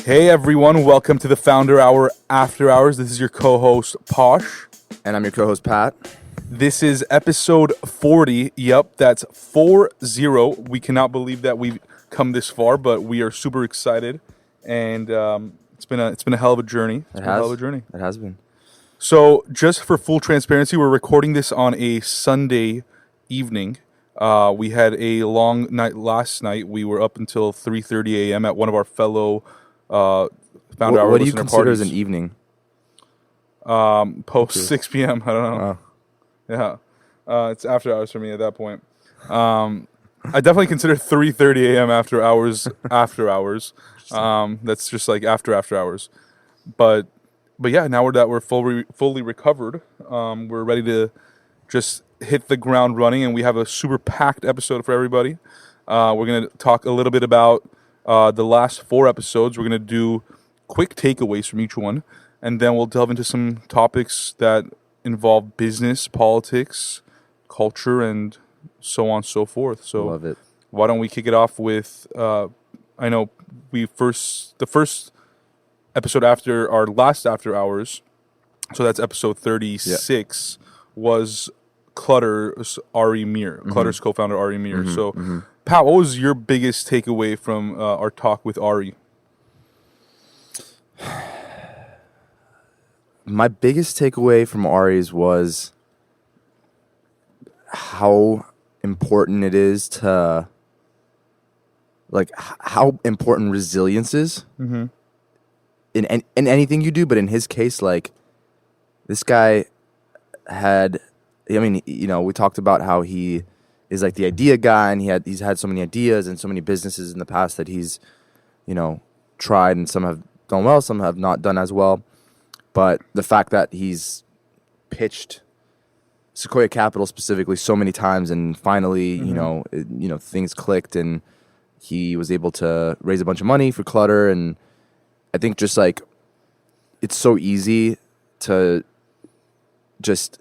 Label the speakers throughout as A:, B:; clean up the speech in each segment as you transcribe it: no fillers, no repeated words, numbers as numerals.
A: Hey everyone, welcome to the Founder Hour After Hours. This is your co-host Posh.
B: And I'm your co-host Pat.
A: This is episode 40. Yep, that's 40. We cannot believe that we've come this far, but we are super excited. And it's been a hell of a journey.
B: It has been.
A: So just for full transparency, we're recording this on a Sunday evening. We had a long night last night. We were up until 3:30 a.m. at one of our fellow Founder Hour
B: What do you
A: listener
B: consider
A: parties.
B: as an evening?
A: Post 6 p.m. I don't know. Yeah. It's after hours for me at that point. I definitely consider 3:30 a.m. after hours. That's just like after hours. But yeah, now we're fully recovered. We're ready to just hit the ground running, and we have a super packed episode for everybody. We're going to talk a little bit about the last 4 episodes. We're going to do quick takeaways from each one, and then we'll delve into some topics that involve business, politics, culture, and so on and so forth. So
B: Love it.
A: why don't we kick it off with, I know the first episode after our last After Hours, so that's episode 36, was Clutter's Ari Mir, Clutter's co-founder Ari Mir. So, Pat, what was your biggest takeaway from our talk with Ari?
B: My biggest takeaway from Ari's was how important it is to, like, how important resilience is in anything you do. But in his case, like, this guy had, I mean, you know, we talked about how he is like the idea guy, and he's had so many ideas and so many businesses in the past that he's, you know, tried, and some have done well, some have not done as well. But the fact that he's pitched Sequoia Capital specifically so many times, and finally, you know, things clicked, and he was able to raise a bunch of money for Clutter. And I think just like it's so easy to just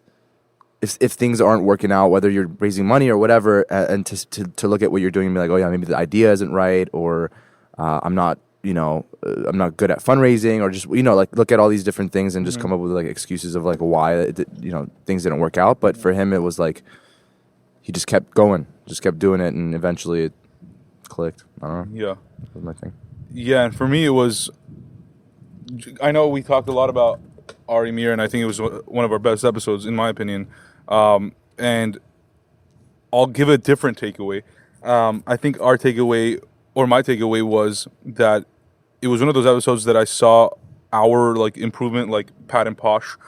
B: if things aren't working out, whether you're raising money or whatever, and to look at what you're doing and be like, oh yeah, maybe the idea isn't right, or I'm not good at fundraising, or just, you know, like look at all these different things and just come up with like excuses of like why things didn't work out. But for him, it was like he just kept going, just kept doing it, and eventually it clicked. I don't know.
A: Yeah.
B: That was my thing.
A: Yeah, and for me it was, I know we talked a lot about Ari Mir, and I think it was one of our best episodes, in my opinion. And I'll give a different takeaway. I think our takeaway, or my takeaway, was that it was one of those episodes that I saw our like improvement, like Pat and Posh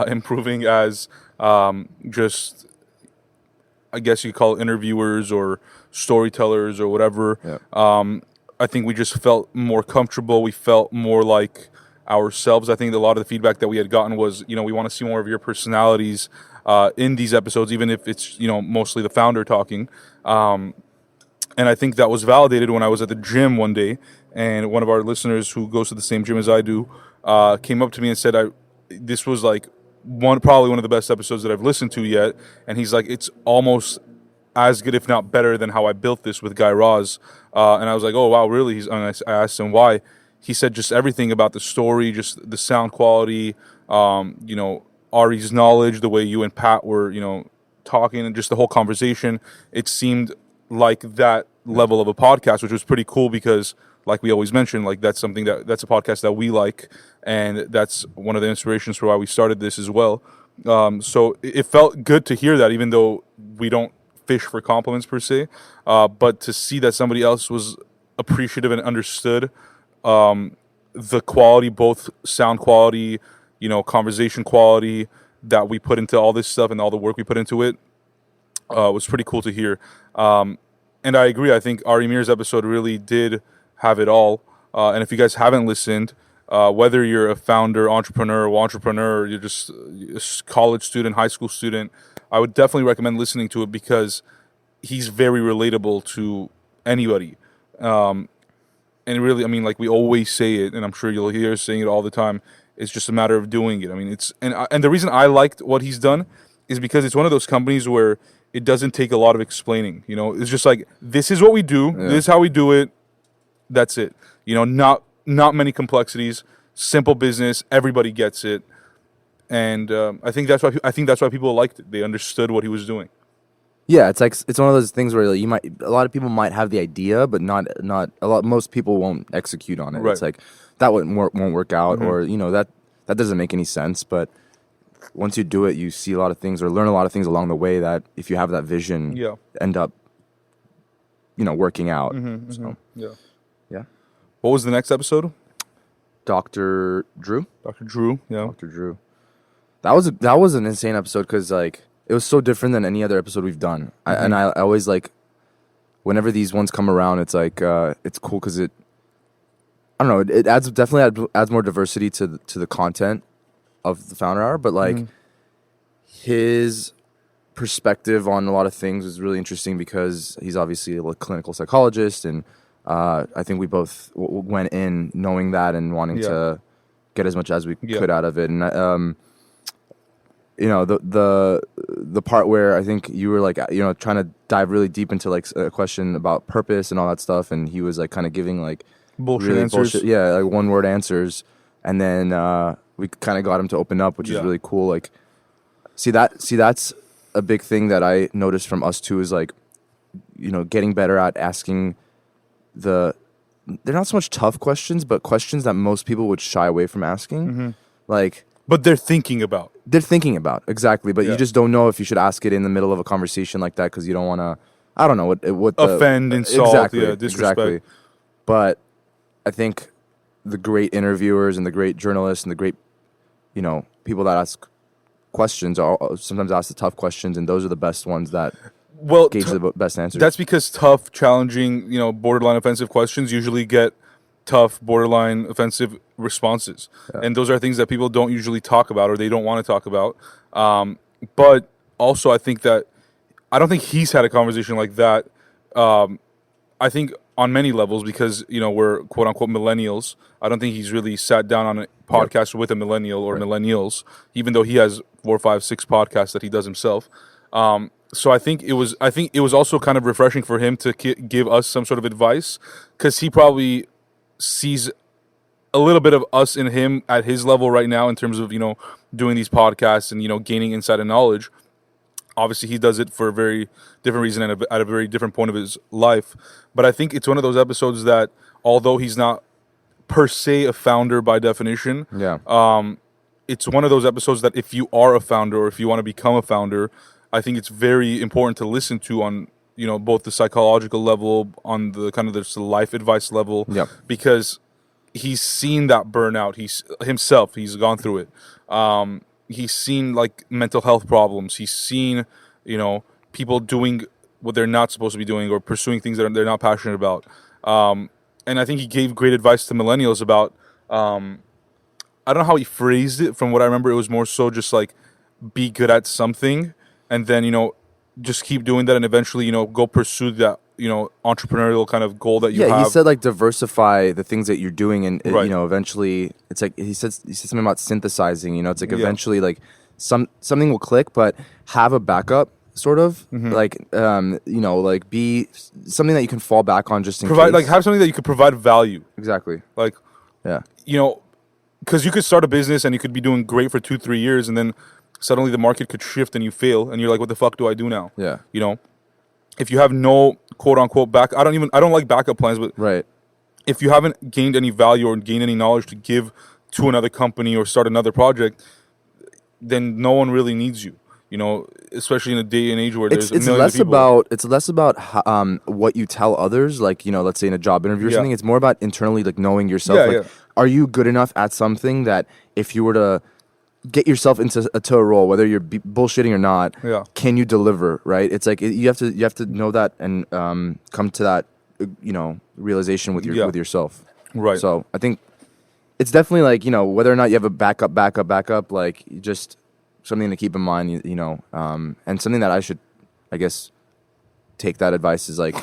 A: improving as just, I guess you could call it interviewers or storytellers or whatever.
B: Yeah.
A: I think we just felt more comfortable. We felt more like ourselves. I think a lot of the feedback that we had gotten was, you know, we want to see more of your personalities in these episodes, even if it's, you know, mostly the founder talking. And I think that was validated when I was at the gym one day, and one of our listeners who goes to the same gym as I do came up to me and said, this was like probably one of the best episodes that I've listened to yet. And he's like, it's almost as good, if not better, than how I built this with Guy Raz. And I was like, oh, wow, really? And I asked him why. He said just everything about the story, just the sound quality, you know, Ari's knowledge, the way you and Pat were, you know, talking, and just the whole conversation. It seemed like that level of a podcast, which was pretty cool because, like we always mention, like that's a podcast that we like, and that's one of the inspirations for why we started this as well. So it felt good to hear that, even though we don't fish for compliments per se, but to see that somebody else was appreciative and understood the quality, both sound quality, you know, conversation quality that we put into all this stuff and all the work we put into it, was pretty cool to hear. And I agree. I think Ari Mir's episode really did have it all. And if you guys haven't listened, whether you're a founder, entrepreneur, or you're just a college student, high school student, I would definitely recommend listening to it because he's very relatable to anybody. And really, I mean, like we always say it, and I'm sure you'll hear us saying it all the time, it's just a matter of doing it. I mean, and the reason I liked what he's done is because it's one of those companies where it doesn't take a lot of explaining. You know, it's just like, this is what we do, this is how we do it, that's it. You know, not not many complexities, simple business, everybody gets it, and I think that's why people liked it. They understood what he was doing.
B: Yeah, it's like it's one of those things where like, a lot of people might have the idea, but not most people won't execute on it.
A: Right.
B: It's like that won't work out, or that doesn't make any sense. But once you do it, you see a lot of things or learn a lot of things along the way that if you have that vision, end up working out. So yeah.
A: What was the next episode?
B: Dr. Drew.
A: Dr. Drew. Yeah.
B: Dr. Drew. That was an insane episode because like it was so different than any other episode we've done. And I always like whenever these ones come around, it's like it's cool because I don't know, it definitely adds more diversity to the content of the Founder Hour, but like his perspective on a lot of things is really interesting because he's obviously a clinical psychologist, and I think we both went in knowing that and wanting to get as much as we could out of it. And the part where I think you were like trying to dive really deep into like a question about purpose and all that stuff, and he was like kind of giving like
A: bullshit answers.
B: Like one word answers, and then we kind of got him to open up, which is really cool. Like see that's a big thing that I noticed from us too, is like getting better at asking they're not so much tough questions, but questions that most people would shy away from asking. Like,
A: but they're thinking about.
B: Exactly, but you just don't know if you should ask it in the middle of a conversation like that because you don't want to. I don't know what
A: offend, insult, disrespect.
B: Exactly. But I think the great interviewers and the great journalists and the great, people that ask questions are sometimes ask the tough questions, and those are the best ones that gauge the best answers.
A: That's because tough, challenging, borderline offensive questions usually get tough, borderline offensive responses. And those are things that people don't usually talk about or they don't want to talk about. But also I don't think he's had a conversation like that. I think on many levels because, we're quote unquote millennials. I don't think he's really sat down on a podcast with a millennial or millennials, even though he has 4, 5, 6 podcasts that he does himself. So I think it was also kind of refreshing for him to give us some sort of advice because he probably sees a little bit of us in him at his level right now in terms of, doing these podcasts and, gaining insight and knowledge. Obviously, he does it for a very different reason and at a very different point of his life. But I think it's one of those episodes that, although he's not per se a founder by definition, it's one of those episodes that if you are a founder or if you want to become a founder, I think it's very important to listen to on, both the psychological level, on the kind of the life advice level, because he's seen that burnout. He's gone through it. He's seen like mental health problems. He's seen, people doing what they're not supposed to be doing or pursuing things that they're not passionate about. And I think he gave great advice to millennials about, I don't know how he phrased it. From what I remember, it was more so just like be good at something and then, just keep doing that and eventually, go pursue that, entrepreneurial kind of goal that you have.
B: Yeah, he said like diversify the things that you're doing and, eventually it's like, he said something about synthesizing, it's like eventually like something will click, but have a backup sort of like, like be something that you can fall back on just in case.
A: Like have something that you could provide value.
B: Exactly.
A: Like, because you could start a business and you could be doing great for 2-3 years and then suddenly the market could shift and you fail and you're like, what the fuck do I do now?
B: Yeah.
A: If you have no quote unquote back, I don't like backup plans, but if you haven't gained any value or gained any knowledge to give to another company or start another project, then no one really needs you. Especially in a day and age where there's millions of people.
B: It's less about what you tell others, like, let's say in a job interview or something. It's more about internally, like, knowing yourself. Are you good enough at something that if you were to get yourself into a role, whether you're bullshitting or not, can you deliver, right? It's like you have to know that and come to that, realization with yourself.
A: Right.
B: So I think it's definitely like, whether or not you have a backup, like just something to keep in mind, and something that I should, I guess, take that advice is like,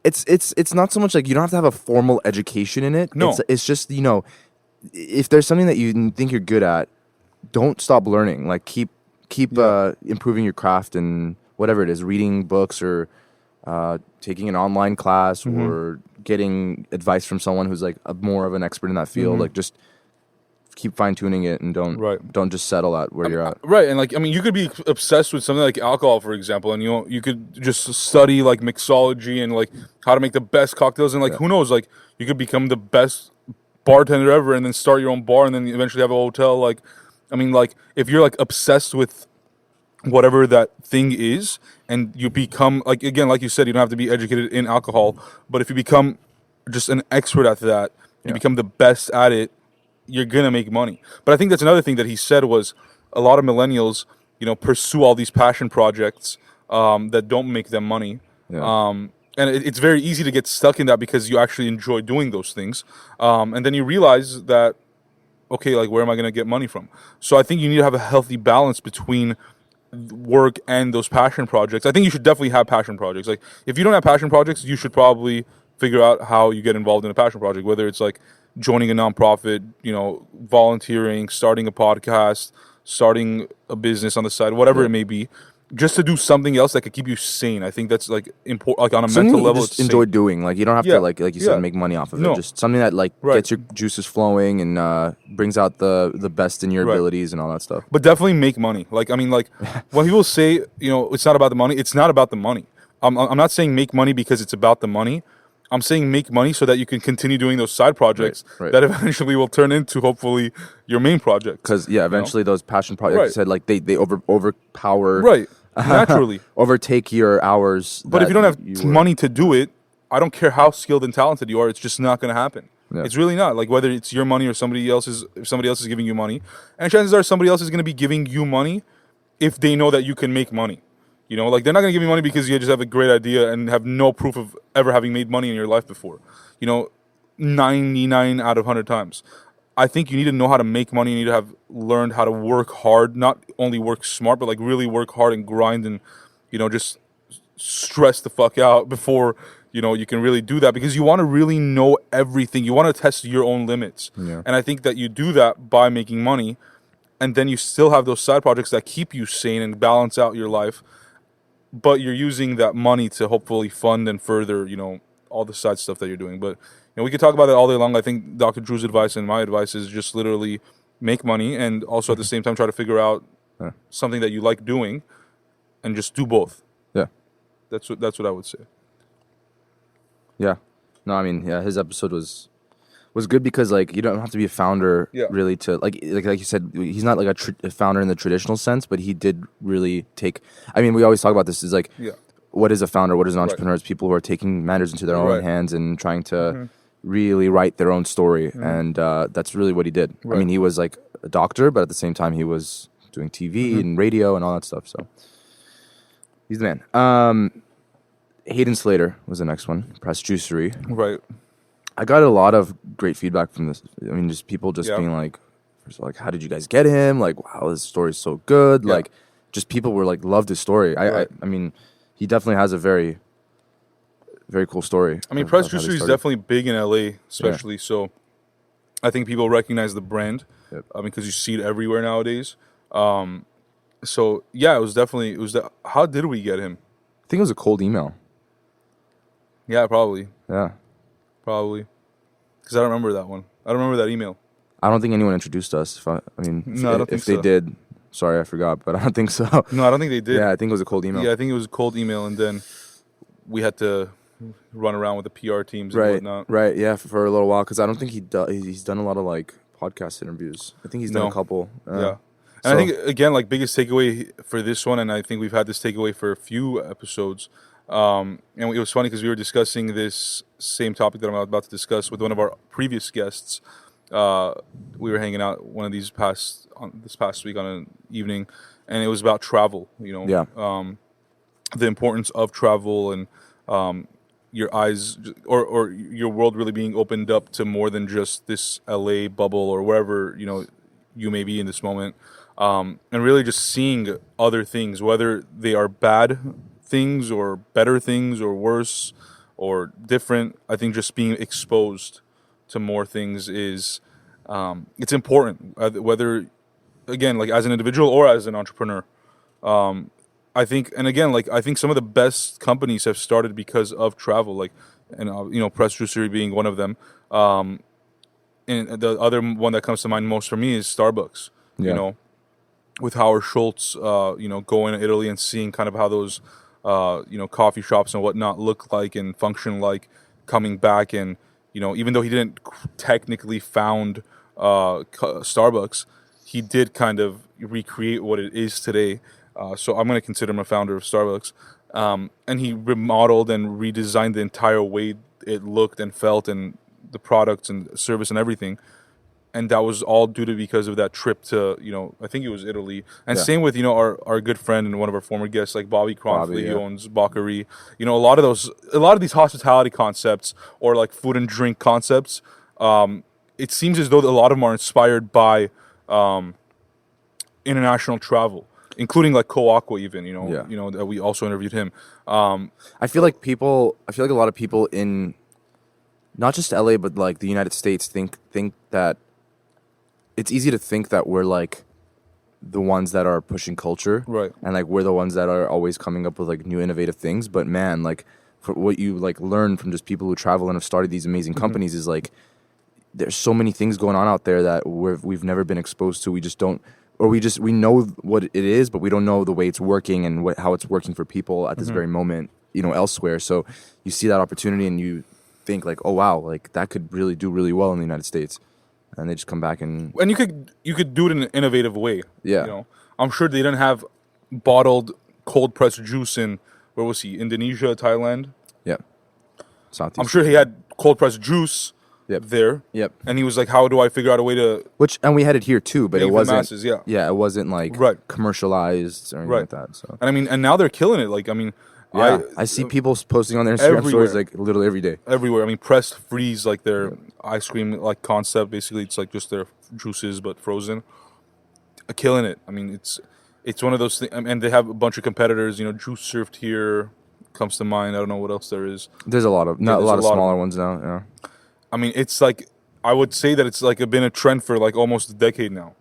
B: it's not so much like you don't have to have a formal education in it.
A: No.
B: It's just, if there's something that you think you're good at, don't stop learning. Like keep improving your craft and whatever it is, reading books or taking an online class or getting advice from someone who's like more of an expert in that field. Like just keep fine tuning it and don't just settle at where you're at.
A: Right, and like I mean, you could be obsessed with something like alcohol, for example, and you could just study like mixology and like how to make the best cocktails, and like who knows, like you could become the best bartender ever, and then start your own bar, and then eventually have a hotel. Like, I mean, like if you're like obsessed with whatever that thing is, and you become like again, like you said, you don't have to be educated in alcohol, but if you become just an expert at that, you become the best at it. You're gonna make money. But I think that's another thing that he said was a lot of millennials, pursue all these passion projects that don't make them money. And it's very easy to get stuck in that because you actually enjoy doing those things. And then you realize that, okay, like where am I gonna get money from? So I think you need to have a healthy balance between work and those passion projects. I think you should definitely have passion projects. Like if you don't have passion projects, you should probably figure out how you get involved in a passion project, whether it's like joining a nonprofit, volunteering, starting a podcast, starting a business on the side, whatever it may be, just to do something else that could keep you sane. I think that's like important, like on a mental level.
B: Just enjoy doing. Like you don't have to like you said, make money off of it. Just something that like gets your juices flowing and brings out the best in your abilities and all that stuff.
A: But definitely make money. Like I mean, like when people say it's not about the money, it's not about the money. I'm not saying make money because it's about the money. I'm saying make money so that you can continue doing those side projects that eventually will turn into hopefully your main project.
B: Because eventually those passion projects, like you said, like they overpower,
A: naturally
B: overtake your hours.
A: But if you don't have money to do it, I don't care how skilled and talented you are. It's just not going to happen. Yeah. It's really not. Like whether it's your money or somebody else's, if somebody else is giving you money, and chances are somebody else is going to be giving you money if they know that you can make money. Like they're not going to give you money because you just have a great idea and have no proof of ever having made money in your life before. 99 out of 100 times. I think you need to know how to make money. You need to have learned how to work hard, not only work smart, but like really work hard and grind and, just stress the fuck out before, you can really do that because you want to really know everything. You want to test your own limits. Yeah. And I think that you do that by making money, and then you still have those side projects that keep you sane and balance out your life. But you're using that money to hopefully fund and further, all the side stuff that you're doing. But we could talk about that all day long. I think Dr. Drew's advice and my advice is just literally make money and also at the same time try to figure out something that you like doing and just do both.
B: Yeah,
A: that's what I would say.
B: Yeah, no, I mean, his episode was good because like you don't have to be a founder really to like you said, he's not like a founder in the traditional sense, but he did really take. I mean, we always talk about this is like what is a founder, what is an entrepreneur? It's people who are taking matters into their own hands and trying to really write their own story, and that's really what he did. I mean, he was like a doctor, but at the same time he was doing TV and radio and all that stuff, so he's the man. Hayden Slater was the next one, Press Juicery.
A: Right.
B: I got a lot of great feedback from this. I mean, just people just being like, first of all, like, how did you guys get him? Like, wow, this story is so good. Yeah. Like, just people were like, loved his story. I mean, he definitely has a very, very cool story.
A: I mean, Press Juicery is definitely big in LA, especially. Yeah. So I think people recognize the brand. Yep. I mean, because you see it everywhere nowadays. So yeah, it was definitely, how did we get him?
B: I think it was a cold email.
A: Yeah, probably.
B: Yeah.
A: Probably. Because I don't remember that one. I don't remember that email.
B: I don't think anyone introduced us. I don't think if they did, sorry, I forgot, but I don't think so.
A: No, I don't think they did.
B: Yeah, I think it was a cold email.
A: Yeah, I think it was a cold email, and then we had to run around with the PR teams and whatnot.
B: Right, yeah, for a little while, because I don't think he's done a lot of, like, podcast interviews. I think he's done a couple.
A: Yeah. And I think, again, like, biggest takeaway for this one, and I think we've had this takeaway for a few episodes, and it was funny because we were discussing this same topic that I'm about to discuss with one of our previous guests. We were hanging out this past week on an evening, and it was about travel. The importance of travel and your eyes or your world really being opened up to more than just this LA bubble or wherever you may be in this moment, and really just seeing other things, whether they are bad things or better things or worse or different. I think just being exposed to more things is it's important, whether again like as an individual or as an entrepreneur. I think some of the best companies have started because of travel. Like and Press Juicery being one of them. And the other one that comes to mind most for me is Starbucks.
B: Yeah.
A: You know, with Howard Schultz, going to Italy and seeing kind of how those, coffee shops and whatnot look like and function like, coming back, and even though he didn't technically found Starbucks, he did kind of recreate what it is today. So I'm going to consider him a founder of Starbucks. And he remodeled and redesigned the entire way it looked and felt, and the products and service and everything. And that was all due to because of that trip to, I think it was Italy. And same with, our good friend and one of our former guests, like Bobby Cronfley, he owns Baccarie. A lot of these hospitality concepts, or like food and drink concepts, it seems as though a lot of them are inspired by international travel, including like Co-Aqua even, that we also interviewed him.
B: I feel like a lot of people in not just LA, but like the United States think that it's easy to think that we're like the ones that are pushing culture,
A: right?
B: And like we're the ones that are always coming up with like new innovative things. But man, like for what you like learn from just people who travel and have started these amazing companies is like there's so many things going on out there that we've never been exposed to. We just don't, or we know what it is, but we don't know the way it's working and how it's working for people at this very moment, elsewhere. So you see that opportunity and you think like, oh wow, like that could really do really well in the United States. And they just come back and
A: you could do it in an innovative way.
B: Yeah.
A: I'm sure they didn't have bottled cold pressed juice in, where was he? Indonesia, Thailand.
B: Yeah. Southeast.
A: I'm sure he had cold pressed juice there.
B: Yep.
A: And he was like, how do I figure out a way to
B: and we had it here too, but it wasn't
A: masses,
B: it wasn't like commercialized or anything like that. So
A: and now they're killing it. Like
B: I see people posting on their Instagram stories like literally every day.
A: Everywhere. Pressed freeze, like their ice cream like concept. Basically, it's like just their juices but frozen. Killing it. It's one of those things. And they have a bunch of competitors. Juice Served Here comes to mind. I don't know what else there is.
B: There's a lot of a lot of smaller ones now. Yeah.
A: It's like, I would say that it's like been a trend for like almost a decade now.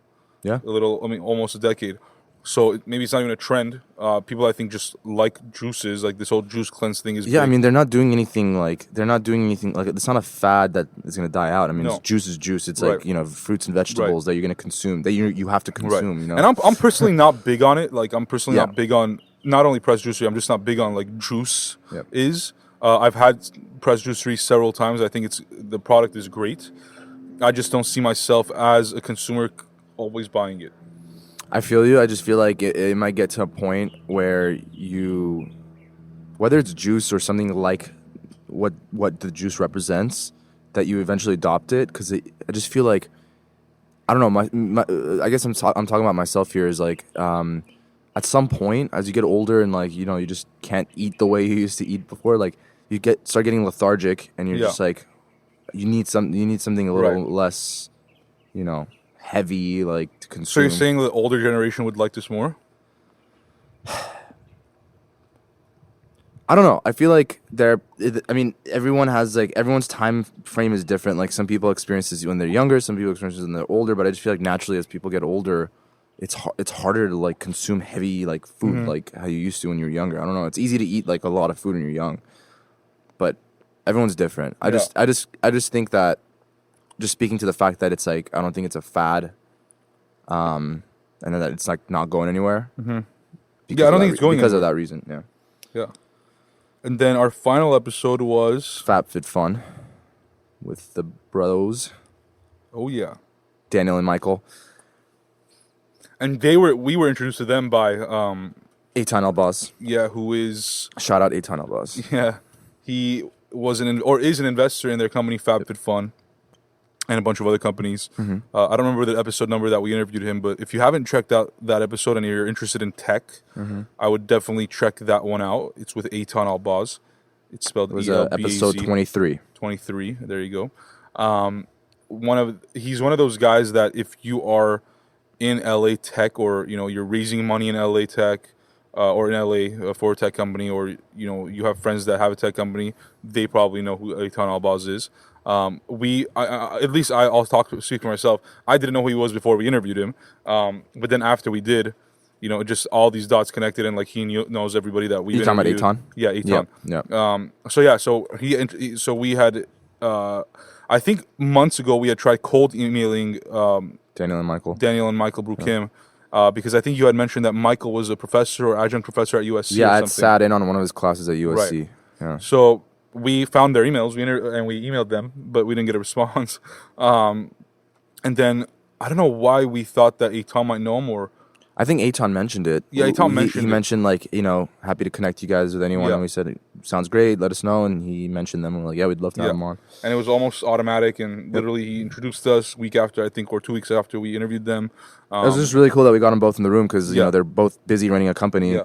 B: Yeah.
A: Almost a decade. So maybe it's not even a trend. People, I think, just like juices. Like this whole juice cleanse thing is.
B: Yeah, big. They're not doing anything like it's not a fad that is going to die out. Juice is juice. It's like fruits and vegetables that you're going to consume. That you have to consume.
A: And I'm personally not big on it. Like I'm personally not big on not only pressed juicery. I'm just not big on like juice is. I've had pressed juicery several times. I think the product is great. I just don't see myself as a consumer always buying it.
B: I feel you. I just feel like it might get to a point where whether it's juice or something like what the juice represents, that you eventually adopt it. Because I just feel like, I don't know. I guess I'm talking about myself here. Is like at some point as you get older and like you just can't eat the way you used to eat before. Like you start getting lethargic and you're just like you need something a little less, heavy, like to consume.
A: So you're saying the older generation would like this more?
B: I don't know. I feel like everyone has like everyone's time frame is different. Like some people experience this when they're younger, some people experience it when they're older. But I just feel like naturally as people get older, it's harder to like consume heavy like food like how you used to when you were younger. I don't know. It's easy to eat like a lot of food when you're young, but everyone's different. I just think that. Just speaking to the fact that it's like I don't think it's a fad, and that it's like not going anywhere.
A: Mm-hmm. I don't think it's going
B: because
A: anywhere.
B: of that reason. Yeah.
A: Yeah. And then our final episode was
B: FabFitFun with the bros.
A: Oh yeah,
B: Daniel and Michael.
A: And we were introduced to them by
B: Eitan Elbaz.
A: Yeah, who is
B: shout out Eitan Elbaz.
A: Yeah, he was is an investor in their company FabFitFun. And a bunch of other companies. Mm-hmm. I don't remember the episode number that we interviewed him, but if you haven't checked out that episode and you're interested in tech, I would definitely check that one out. It's with Eitan Elbaz. It's spelled E-L-B-A-Z.
B: Episode 23.
A: 23. There you go. He's one of those guys that if you are in LA tech, or you're raising money in LA tech, or in LA for a tech company, or you have friends that have a tech company, they probably know who Eitan Elbaz is. At least I'll speak for myself. I didn't know who he was before we interviewed him. But then after we did, just all these dots connected, and like he knows everybody that we've
B: You talking about
A: interviewed.
B: Aton?
A: Yeah, Aton.
B: Yeah.
A: So we had, I think months ago we had tried cold emailing
B: Daniel and Michael.
A: Daniel and Michael Brukim, because I think you had mentioned that Michael was a professor or adjunct professor at USC.
B: Yeah,
A: or
B: I
A: something.
B: sat in on one of his classes at USC.
A: Right.
B: Yeah.
A: So we found their emails, and we emailed them, but we didn't get a response. And then I don't know why we thought that Aton might know him, or
B: I think Aton mentioned it.
A: Yeah, Aton mentioned
B: He
A: it.
B: mentioned, like, happy to connect you guys with anyone.
A: Yeah.
B: And we said, sounds great, let us know. And he mentioned them. And we're like, yeah, we'd love to have him on.
A: and it was almost automatic. And literally, he introduced us week after, I think, or 2 weeks after we interviewed them.
B: It was just really cool that we got them both in the room because,
A: Yeah.
B: they're both busy running a company.
A: Yeah.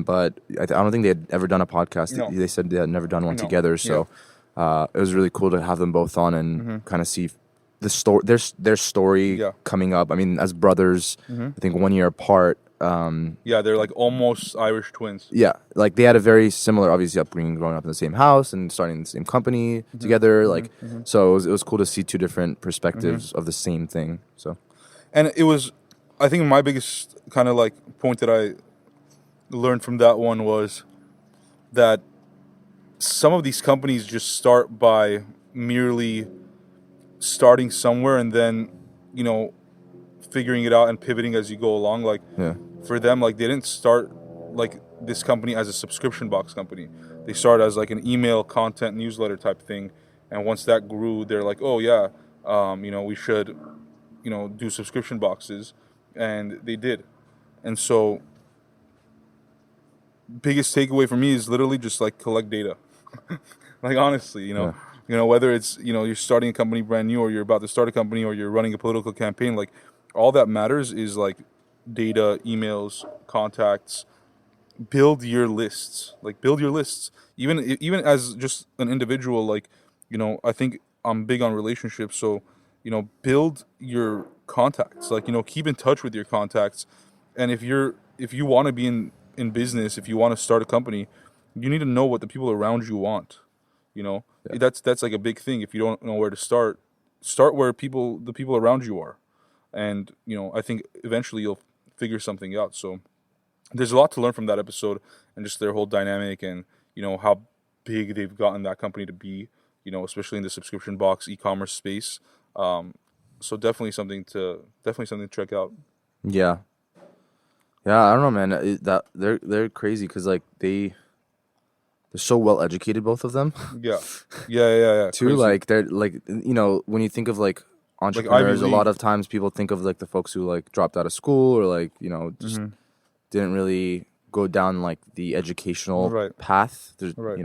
B: But I don't think they had ever done a podcast.
A: No.
B: They said they had never done one
A: No.
B: together. So it was really cool to have them both on and kind of see the story, their story
A: Yeah.
B: coming up. I mean, as brothers, I think 1 year apart.
A: Yeah, they're like almost Irish twins.
B: Yeah, like they had a very similar, obviously, upbringing, growing up in the same house and starting the same company together. Like, so it was cool to see two different perspectives of the same thing. So,
A: And it was, I think my biggest kind of like point that I learned from that one was that some of these companies just start by merely starting somewhere and then, figuring it out and pivoting as you go along. Like
B: yeah,
A: for them, like they didn't start like this company as a subscription box company. They started as like an email content newsletter type thing. And once that grew, they're like, oh yeah, we should, do subscription boxes. And they did. And so biggest takeaway for me is literally just like collect data. Like honestly, whether it's, you're starting a company brand new or you're about to start a company or you're running a political campaign, like all that matters is like data, emails, contacts. Build your lists. Like build your lists. Even as just an individual, like, I think I'm big on relationships. So, build your contacts. Like, keep in touch with your contacts. And if you want to be in business, if you want to start a company, you need to know what the people around you want. That's like a big thing. If you don't know where to start where the people around you are. And, I think eventually you'll figure something out. So there's a lot to learn from that episode and just their whole dynamic and, how big they've gotten that company to be, especially in the subscription box e-commerce space. So definitely something to check out.
B: yeah. I don't know, man. They're crazy because like they're so well educated, both of them.
A: Yeah.
B: Too,
A: Crazy.
B: like they're like when you think of like entrepreneurs,
A: Ivy
B: a lot
A: League.
B: of times people think of like the folks who like dropped out of school or like just didn't really go down like the educational
A: Right.
B: path. There's,
A: Right.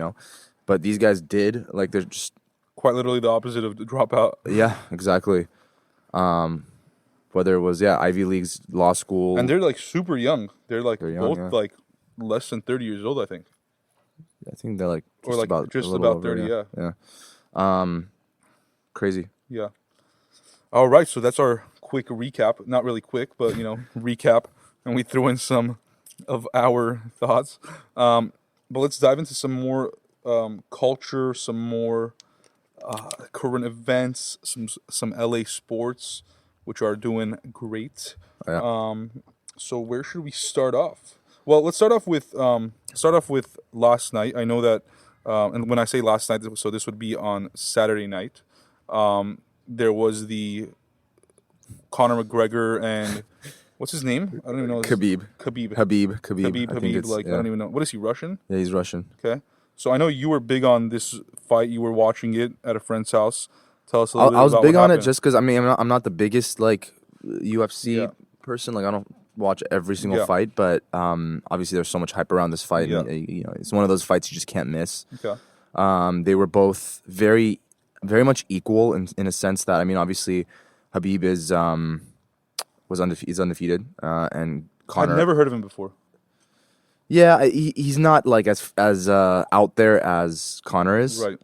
B: But these guys did. Like they're just
A: Quite literally the opposite of the dropout.
B: yeah, exactly. Whether it was Ivy League's law school,
A: And they're like super young. They're like
B: They're young,
A: both
B: yeah.
A: like less than 30 years old, I think.
B: I think they're like
A: Or like just
B: a little
A: about
B: over,
A: 30, yeah.
B: Crazy.
A: Yeah. All right, so that's our quick recap. Not really quick, but recap, and we threw in some of our thoughts. But let's dive into some more culture, some more current events, some LA sports, which are doing great.
B: Yeah.
A: So where should we start off? Well, let's start off with last night. I know that, and when I say last night, so this would be on Saturday night. There was the Conor McGregor and what's his name? I don't even know.
B: Khabib.
A: Khabib.
B: I think it's,
A: Like I don't even know. What is he, Russian?
B: Yeah, he's Russian.
A: Okay. So I know you were big on this fight. You were watching it at a friend's house. Tell us a little bit
B: I was
A: about
B: big
A: what
B: on it
A: happened.
B: just because I'm not the biggest like UFC
A: Yeah.
B: person. Like I don't watch every single
A: Yeah.
B: fight, but obviously there's so much hype around this fight.
A: Yeah.
B: And, it's one of those fights you just can't miss.
A: Okay.
B: They were both very, very much equal in a sense that obviously Khabib is undefeated, and Conor.
A: I've never heard of him before.
B: Yeah, he's not like as out there as Conor is.
A: Right.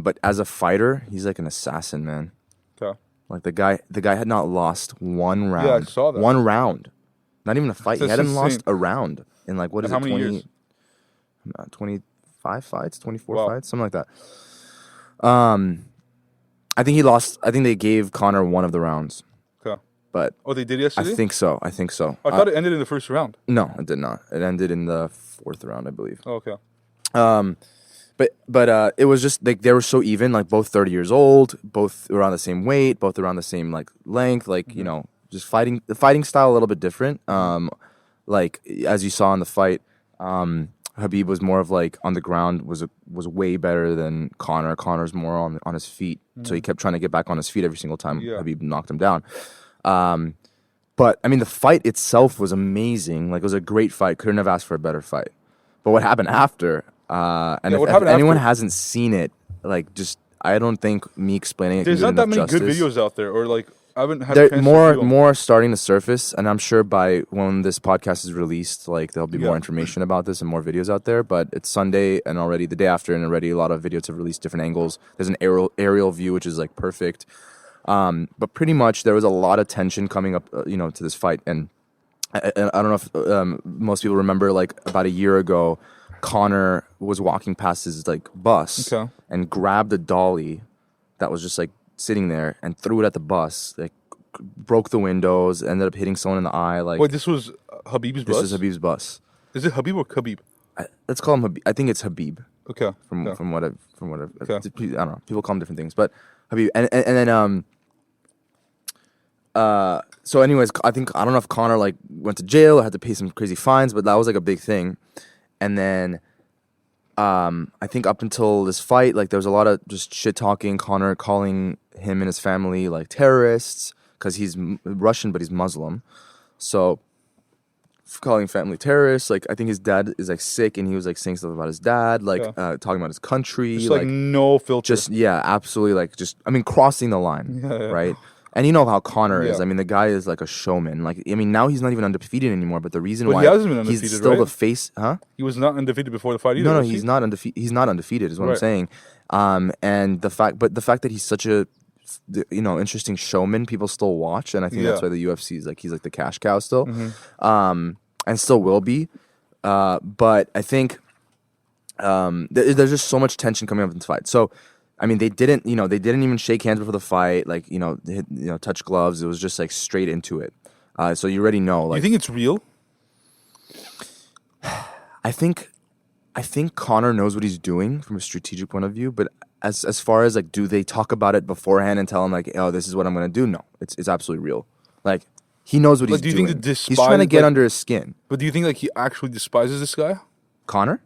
B: But as a fighter, he's like an assassin, man.
A: Okay.
B: Like the guy had not lost one round.
A: Yeah, I saw that.
B: One round. Not even a fight. He
A: That's
B: hadn't lost
A: insane.
B: a round in like what is
A: And
B: it?
A: how many years?
B: 25 fights, 24
A: Wow.
B: fights, something like that. I think he lost. I think they gave Conor one of the rounds.
A: Okay.
B: but
A: Oh, they did
B: I
A: yesterday?
B: think so. I think so.
A: I thought it ended in the first round.
B: No, it did not. It ended in the 4th round, I believe.
A: Oh, okay.
B: But it was just like they were so even, like both 30 years old, both around the same weight, both around the same like length, like you know, just the fighting style a little bit different. Like as you saw in the fight, Habib was more of like on the ground, was way better than Conor. Conor's more on his feet, so he kept trying to get back on his feet every single time Habib knocked him down. But I mean, the fight itself was amazing. Like it was a great fight. Couldn't have asked for a better fight. But what happened after? And if anyone hasn't seen it, like just I don't think me explaining it.
A: There's
B: can do
A: not that
B: enough
A: many
B: justice.
A: good videos out there, or like I haven't had a
B: There
A: chance
B: more
A: to view 'em.
B: more starting to surface, and I'm sure by when this podcast is released, like there'll be more information about this and more videos out there. But it's Sunday, and already the day after, and already a lot of videos have released different angles. There's an aerial view, which is like perfect. But pretty much there was a lot of tension coming up, to this fight, and I don't know if most people remember, like about a year ago, Conor was walking past his like bus and grabbed a dolly that was just like sitting there and threw it at the bus, like broke the windows, ended up hitting someone in the eye. Like,
A: wait, this was Habib's bus?
B: This is Habib's bus.
A: Is it Habib or Khabib?
B: Let's call him Habib. I think it's Habib.
A: Okay.
B: From what I've
A: Okay.
B: I don't know. People call him different things, but Habib. And then so anyways, I don't know if Conor like went to jail or had to pay some crazy fines, but that was like a big thing. And then I think up until this fight, like there was a lot of just shit talking. Conor calling him and his family like terrorists because he's Russian but he's Muslim, so calling family terrorists. Like I think his dad is like sick, and he was like saying stuff about his dad, like talking about his country,
A: Just like no filter.
B: just absolutely, like just I mean crossing the line, right? And you know how Conor is. I mean, the guy is like a showman. Like, I mean, now he's not even undefeated anymore. But the reason why
A: he hasn't been
B: he's
A: undefeated,
B: still
A: right?
B: the face, huh?
A: He was not undefeated before the fight either.
B: No,
A: was
B: he's
A: he?
B: not undefeated. He's not undefeated, is what I'm
A: Right.
B: saying. And the fact that he's such a, interesting showman, people still watch, and I think that's why the UFC is like he's like the cash cow still, and still will be. But I think there's just so much tension coming up in this fight. So. I mean, they didn't even shake hands before the fight. Like, touch gloves. It was just like straight into it. So you already know. Like,
A: You think it's real?
B: I think Conor knows what he's doing from a strategic point of view. But as far as like, do they talk about it beforehand and tell him like, oh, this is what I'm gonna do? No, it's absolutely real. Like, he knows what he's
A: do you
B: doing.
A: think the
B: He's trying to get under his skin.
A: But do you think like he actually despises this guy?
B: Conor?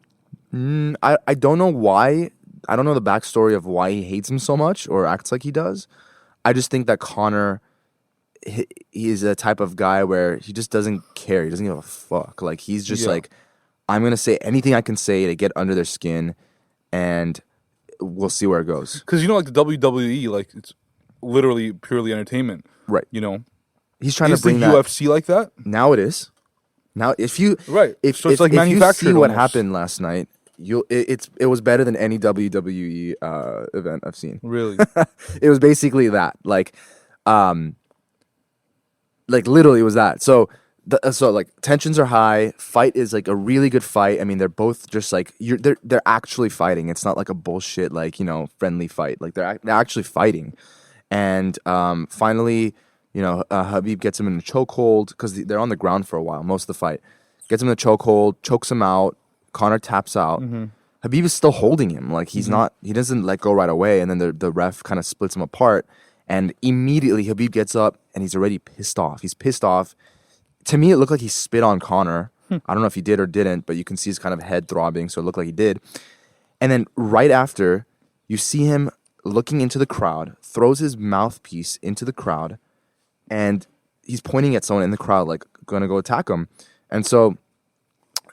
B: I don't know why. I don't know the backstory of why he hates him so much or acts like he does. I just think that Conor, he is a type of guy where he just doesn't care. He doesn't give a fuck. Like, he's just like, I'm going to say anything I can say to get under their skin, and we'll see where it goes.
A: Because like the WWE, like it's literally purely entertainment.
B: Right. He's trying
A: Is
B: to bring
A: the
B: that.
A: UFC like that?
B: Now it is. Now, if you
A: Right.
B: if,
A: So it's
B: if,
A: like
B: if you
A: manufactured
B: see what
A: almost.
B: happened last night, it was better than any WWE event I've seen.
A: Really?
B: It was basically that, like literally it was that. So like tensions are high. Fight is like a really good fight. I mean, they're both just like they're actually fighting. It's not like a bullshit like friendly fight. Like they're actually fighting. And finally, Habib gets him in a chokehold because they're on the ground for a while most of the fight. Gets him in a chokehold, chokes him out. Conor taps out. Habib is still holding him. Like he doesn't let go right away. And then the ref kind of splits him apart. And immediately Habib gets up and he's already pissed off. He's pissed off. To me, it looked like he spit on Conor. I don't know if he did or didn't, but you can see his kind of head throbbing. So it looked like he did. And then right after, you see him looking into the crowd, throws his mouthpiece into the crowd, and he's pointing at someone in the crowd, like going to go attack him. And so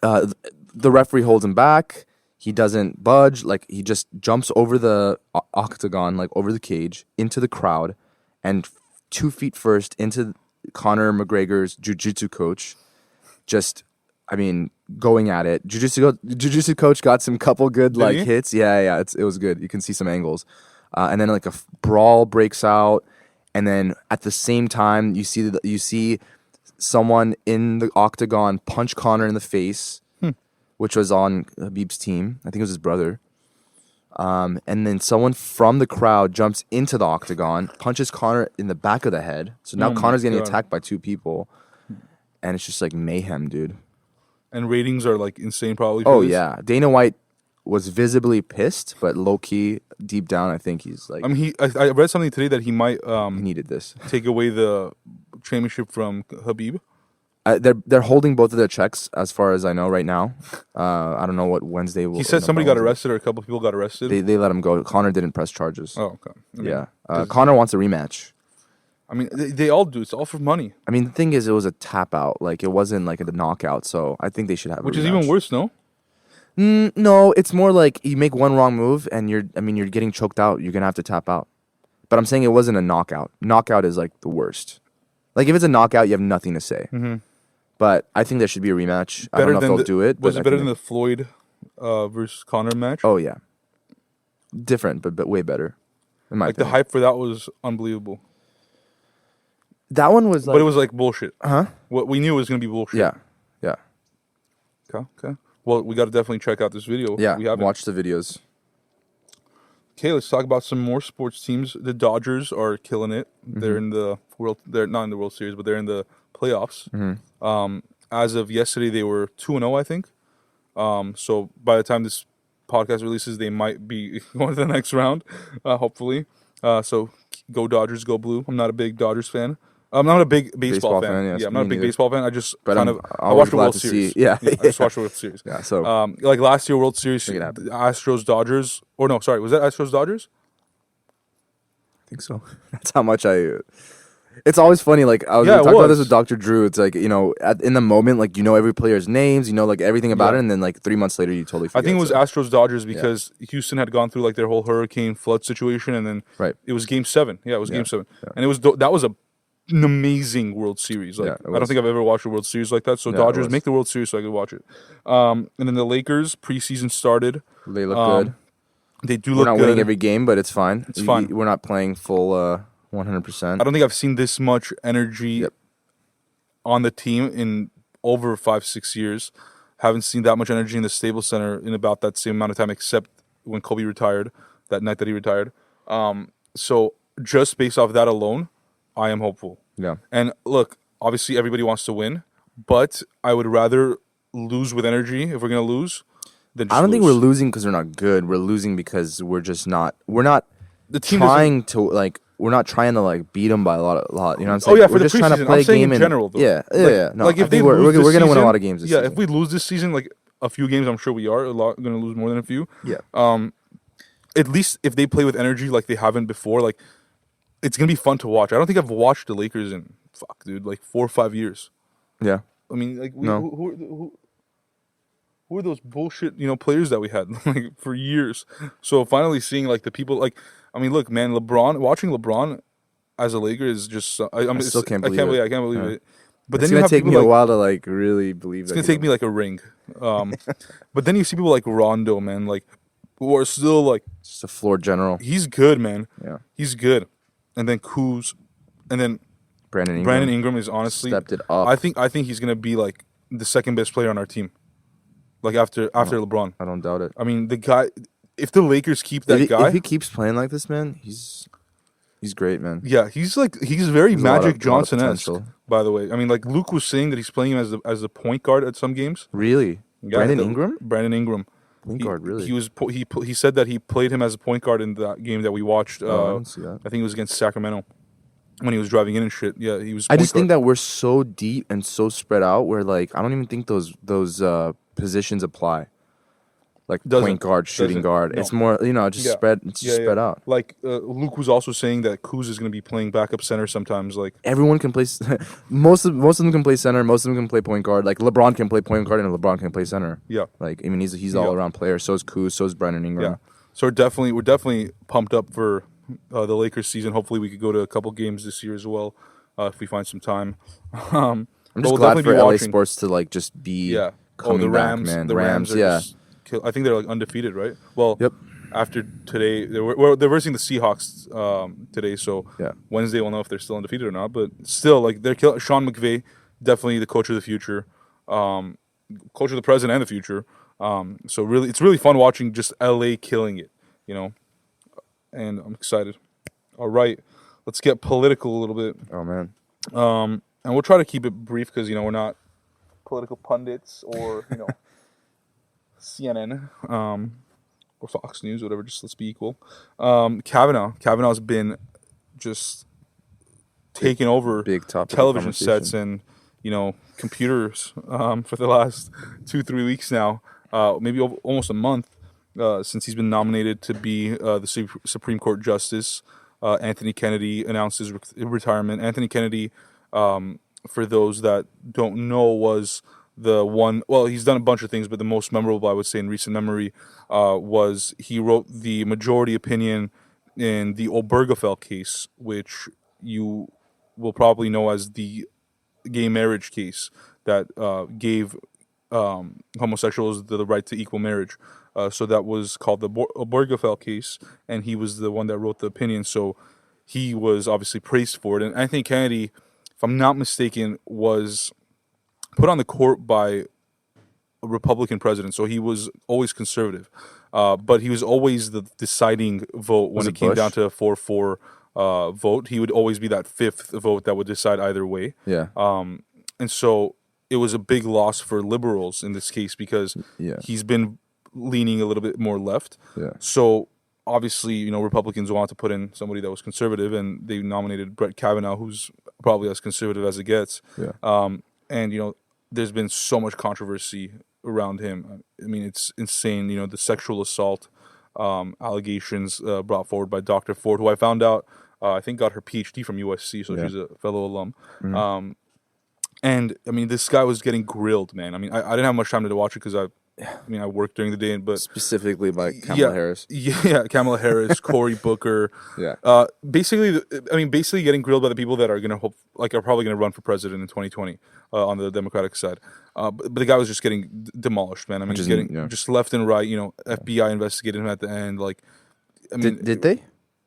B: the referee holds him back. He doesn't budge. Like, he just jumps over the octagon, like over the cage, into the crowd, and 2 feet first into Conor McGregor's jiu-jitsu coach. Just, I mean, going at it. Jiu-jitsu coach got some couple good like hits. Yeah. It was good. You can see some angles. And then like a brawl breaks out. And then at the same time, you see someone in the octagon punch Conor in the face, which was on Habib's team. I think it was his brother. And then someone from the crowd jumps into the octagon, punches Connor in the back of the head. So now
A: Oh my
B: Connor's getting
A: God.
B: attacked by 2 people. And it's just like mayhem, dude.
A: And ratings are like insane, probably. For
B: Oh,
A: this.
B: yeah. Dana White was visibly pissed, but low key, deep down, I think he's like,
A: I mean, I read something today that he might
B: he needed this.
A: take away the championship from Habib.
B: They're holding both of their checks, as far as I know, right now. I don't know what Wednesday will.
A: He said somebody got arrested or a couple people got arrested.
B: They let him go. Connor didn't press charges.
A: Oh, okay. I mean,
B: Yeah. Connor wants a rematch.
A: I mean, they all do. It's all for money,
B: I mean, the thing is, it was a tap out. Like, it wasn't like a knockout. So I think they should have a
A: which is
B: rematch.
A: even worse, no?
B: No, it's more like you make one wrong move and you're getting choked out. You're going to have to tap out. But I'm saying it wasn't a knockout. Knockout is like the worst. Like, if it's a knockout, you have nothing to say.
A: Mm-hmm.
B: But I think there should be a rematch. I don't know if they'll do it.
A: Was
B: but
A: it better than the Floyd versus Conor match?
B: Oh, yeah. Different, but way better. In my
A: like the
B: opinion.
A: hype for that was unbelievable.
B: That one was like...
A: But it was like bullshit.
B: Huh?
A: What we knew it was gonna be bullshit.
B: Yeah. Yeah.
A: Okay. Well, we got to definitely check out this video.
B: Yeah.
A: We haven't.
B: Watch the videos.
A: Okay, let's talk about some more sports teams. The Dodgers are killing it. They're in the world. They're not in the World Series, but they're in the playoffs. As of yesterday, they were 2-0, I think. So by the time this podcast releases, they might be going to the next round, hopefully. So go Dodgers, go blue. I'm not a big Dodgers fan. I'm not a big baseball fan.
B: yes,
A: I'm not a
B: me
A: big
B: neither.
A: baseball fan. I just
B: But
A: kind
B: I'm
A: of I
B: always
A: watched the
B: glad
A: World
B: to
A: Series.
B: see- yeah.
A: I just watched the World Series.
B: Yeah, so...
A: Like last year World Series,
B: Make it happen.
A: Astros Dodgers, or no, sorry, was that Astros Dodgers?
B: I think so. That's how much I... It's always funny, like, I was
A: Yeah, it
B: talking about this
A: was.
B: with Dr. Drew. It's like, in the moment, like, you know every player's names, you know, like, everything about
A: Yeah.
B: it, and then, like, 3 months later, you totally
A: I
B: forget.
A: think it was
B: so.
A: Astros Dodgers because Houston had gone through like their whole hurricane flood situation, and then
B: Right.
A: it was Game 7. Yeah, it was
B: Yeah,
A: Game 7,
B: yeah.
A: and it was that was an amazing World Series. Like
B: Yeah, it
A: I don't
B: was.
A: think I've ever watched a World Series like that. So
B: Yeah, it
A: Dodgers
B: was.
A: make the World Series so I could watch it. And then the Lakers preseason started.
B: They look good.
A: They do
B: We're
A: look
B: not
A: good.
B: winning every game, but it's fine.
A: It's fine.
B: We're not playing full 100%.
A: I don't think I've seen this much energy
B: Yep.
A: on the team in over 5-6 years. Haven't seen that much energy in the Staples Center in about that same amount of time, except when Kobe retired, that night that he retired. So just based off that alone, I am hopeful.
B: Yeah.
A: And look, obviously everybody wants to win, but I would rather lose with energy if we're gonna lose than just
B: I don't think we're
A: lose.
B: losing because we're not good. We're losing because we're just not. We're not
A: The team doesn't-
B: trying to like. We're not trying to like beat them by a lot. You know what I'm
A: Oh
B: saying?
A: yeah,
B: we're
A: for the
B: just trying to
A: preseason.
B: play
A: I'm
B: a
A: saying
B: game
A: in general, though.
B: Yeah,
A: Like,
B: yeah. No,
A: like
B: I
A: if they
B: think we're
A: lose this
B: gonna win a
A: season-
B: lot of games this
A: yeah,
B: season.
A: if we lose this season, like a few games, I'm sure we are gonna lose more than a few.
B: Yeah.
A: At least if they play with energy like they haven't before, like it's gonna be fun to watch. I don't think I've watched the Lakers in like 4 or 5 years.
B: Yeah.
A: I mean, like
B: No.
A: who are those bullshit players that we had like for years? So finally seeing like the people like I mean, look, man, watching LeBron as a Laker is just I
B: still can't believe it.
A: I can't believe
B: Yeah.
A: it. But
B: It's
A: then you
B: gonna
A: have
B: take
A: people
B: me a
A: like,
B: while to like really believe
A: it's
B: that.
A: gonna take me like a ring. But then you see people like Rondo, man, like who are still like
B: just a floor general.
A: he's good, man.
B: Yeah.
A: He's good. And then Kuz, and then
B: Brandon Ingram.
A: Brandon Ingram is honestly
B: stepped it up.
A: I think he's gonna be like the second best player on our team. Like after LeBron.
B: I don't doubt it.
A: I mean, the guy. If the Lakers keep that
B: if,
A: guy,
B: if he keeps playing like this, man, he's great, man.
A: yeah, he's very
B: There's a lot of-
A: Magic
B: lot of
A: Johnson esque.
B: potential.
A: By the way, I mean, like Luke was saying that he's playing him as the point guard at some games.
B: Really,
A: Yeah,
B: Brandon Ingram,
A: Brandon Ingram.
B: point guard, really.
A: He said that he played him as a point guard in that game that we watched.
B: I didn't see that.
A: I think it was against Sacramento when he was driving in and shit. Yeah, he was.
B: I just think that we're so deep and so spread out. Where like I don't even think those positions apply. Like
A: Doesn't.
B: point guard, shooting
A: Doesn't.
B: guard.
A: No.
B: It's more just
A: Yeah.
B: spread. It's just spread out.
A: Like Luke was also saying that Kuz is going to be playing backup center sometimes. Like
B: Everyone can play. Most of them can play center. Most of them can play point guard. Like LeBron can play point guard and LeBron can play center.
A: yeah,
B: Like I mean he's all around player. So is Kuz. So is Brandon Ingram.
A: yeah. So we're definitely pumped up for the Lakers season. Hopefully, we could go to a couple games this year as well if we find some time.
B: I'm
A: but
B: just
A: we'll
B: glad
A: definitely
B: for
A: be
B: LA
A: watching.
B: sports to like just be
A: Yeah.
B: coming
A: the
B: back,
A: Rams,
B: man.
A: The Rams, are
B: yeah.
A: just I think they're like undefeated, right? Well,
B: Yep.
A: After today, they're versing the Seahawks today, so
B: Yeah.
A: Wednesday we'll know if they're still undefeated or not. But still, like they're Sean McVay, definitely the coach of the future, coach of the present and the future. So really, it's really fun watching just LA killing it. you know, and I'm excited. All right, let's get political a little bit.
B: Oh man.
A: And we'll try to keep it brief because, we're not political pundits or, CNN or Fox News, whatever. Just let's be equal. Kavanaugh's been just taking over
B: Big topic of
A: television
B: conversation.
A: sets and, computers for the last 2-3 weeks now, maybe almost a month since he's been nominated to be the Supreme Court Justice. Anthony Kennedy announced his retirement. Anthony Kennedy, for those that don't know, was the one. Well, he's done a bunch of things, but the most memorable, I would say, in recent memory, was he wrote the majority opinion in the Obergefell case, which you will probably know as the gay marriage case that gave homosexuals the right to equal marriage. So that was called the Obergefell case, and he was the one that wrote the opinion. So he was obviously praised for it. And Anthony Kennedy, if I'm not mistaken, was put on the court by a Republican president. So he was always conservative. But he was always the deciding vote when it came down to a 4-4 vote. He would always be that fifth vote that would decide either way.
B: Yeah.
A: And so it was a big loss for liberals in this case because he's been leaning a little bit more left.
B: Yeah.
A: So obviously, Republicans wanted to put in somebody that was conservative, and they nominated Brett Kavanaugh, who's probably as conservative as it gets.
B: Yeah.
A: And there's been so much controversy around him. I mean, it's insane. The sexual assault allegations brought forward by Dr. Ford, who I found out I think got her PhD from USC, so she's a fellow alum.
B: Mm-hmm.
A: And I mean, this guy was getting grilled, man. I mean, I didn't have much time to watch it because I worked during the day, but
B: specifically by Kamala Harris.
A: Yeah, Kamala Harris, Cory Booker.
B: Yeah.
A: Basically getting grilled by the people that are are probably gonna run for president in 2020 on the Democratic side. But the guy was just getting demolished, man. I mean, just left and right. FBI investigated him at the end.
B: Did they?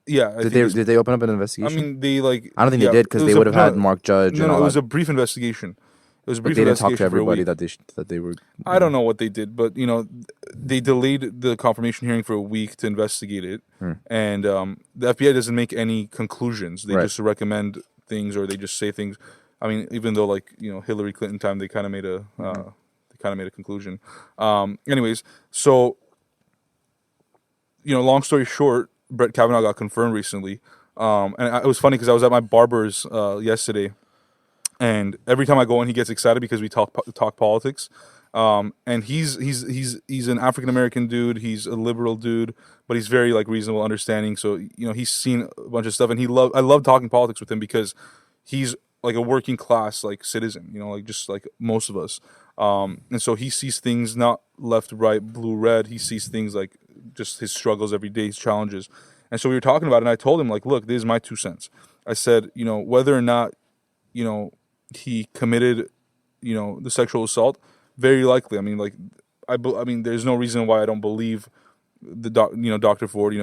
A: Yeah.
B: Did they open up an investigation?
A: I mean,
B: I don't think they did because they would have had Mark Judge.
A: No, it was a brief investigation. It was a brief
B: they didn't
A: investigation
B: talk to everybody
A: for a week.
B: that they were.
A: I don't know what they did, but they delayed the confirmation hearing for a week to investigate it, and the FBI doesn't make any conclusions. They just recommend things or they just say things. I mean, even though Hillary Clinton time, they kind of made a conclusion. Anyways, so long story short, Brett Kavanaugh got confirmed recently, and it was funny because I was at my barber's yesterday. And every time I go in, he gets excited because we talk politics. And he's an African American dude. He's a liberal dude, but he's very reasonable, understanding. So he's seen a bunch of stuff, and I love talking politics with him because he's a working class citizen. Just like most of us. And so he sees things not left, right, blue, red. He sees things just his struggles every day, his challenges. And so we were talking about it, and I told him look, this is my 2 cents. I said, whether or not he committed, the sexual assault, very likely. I mean, there's no reason why I don't believe Dr. Ford.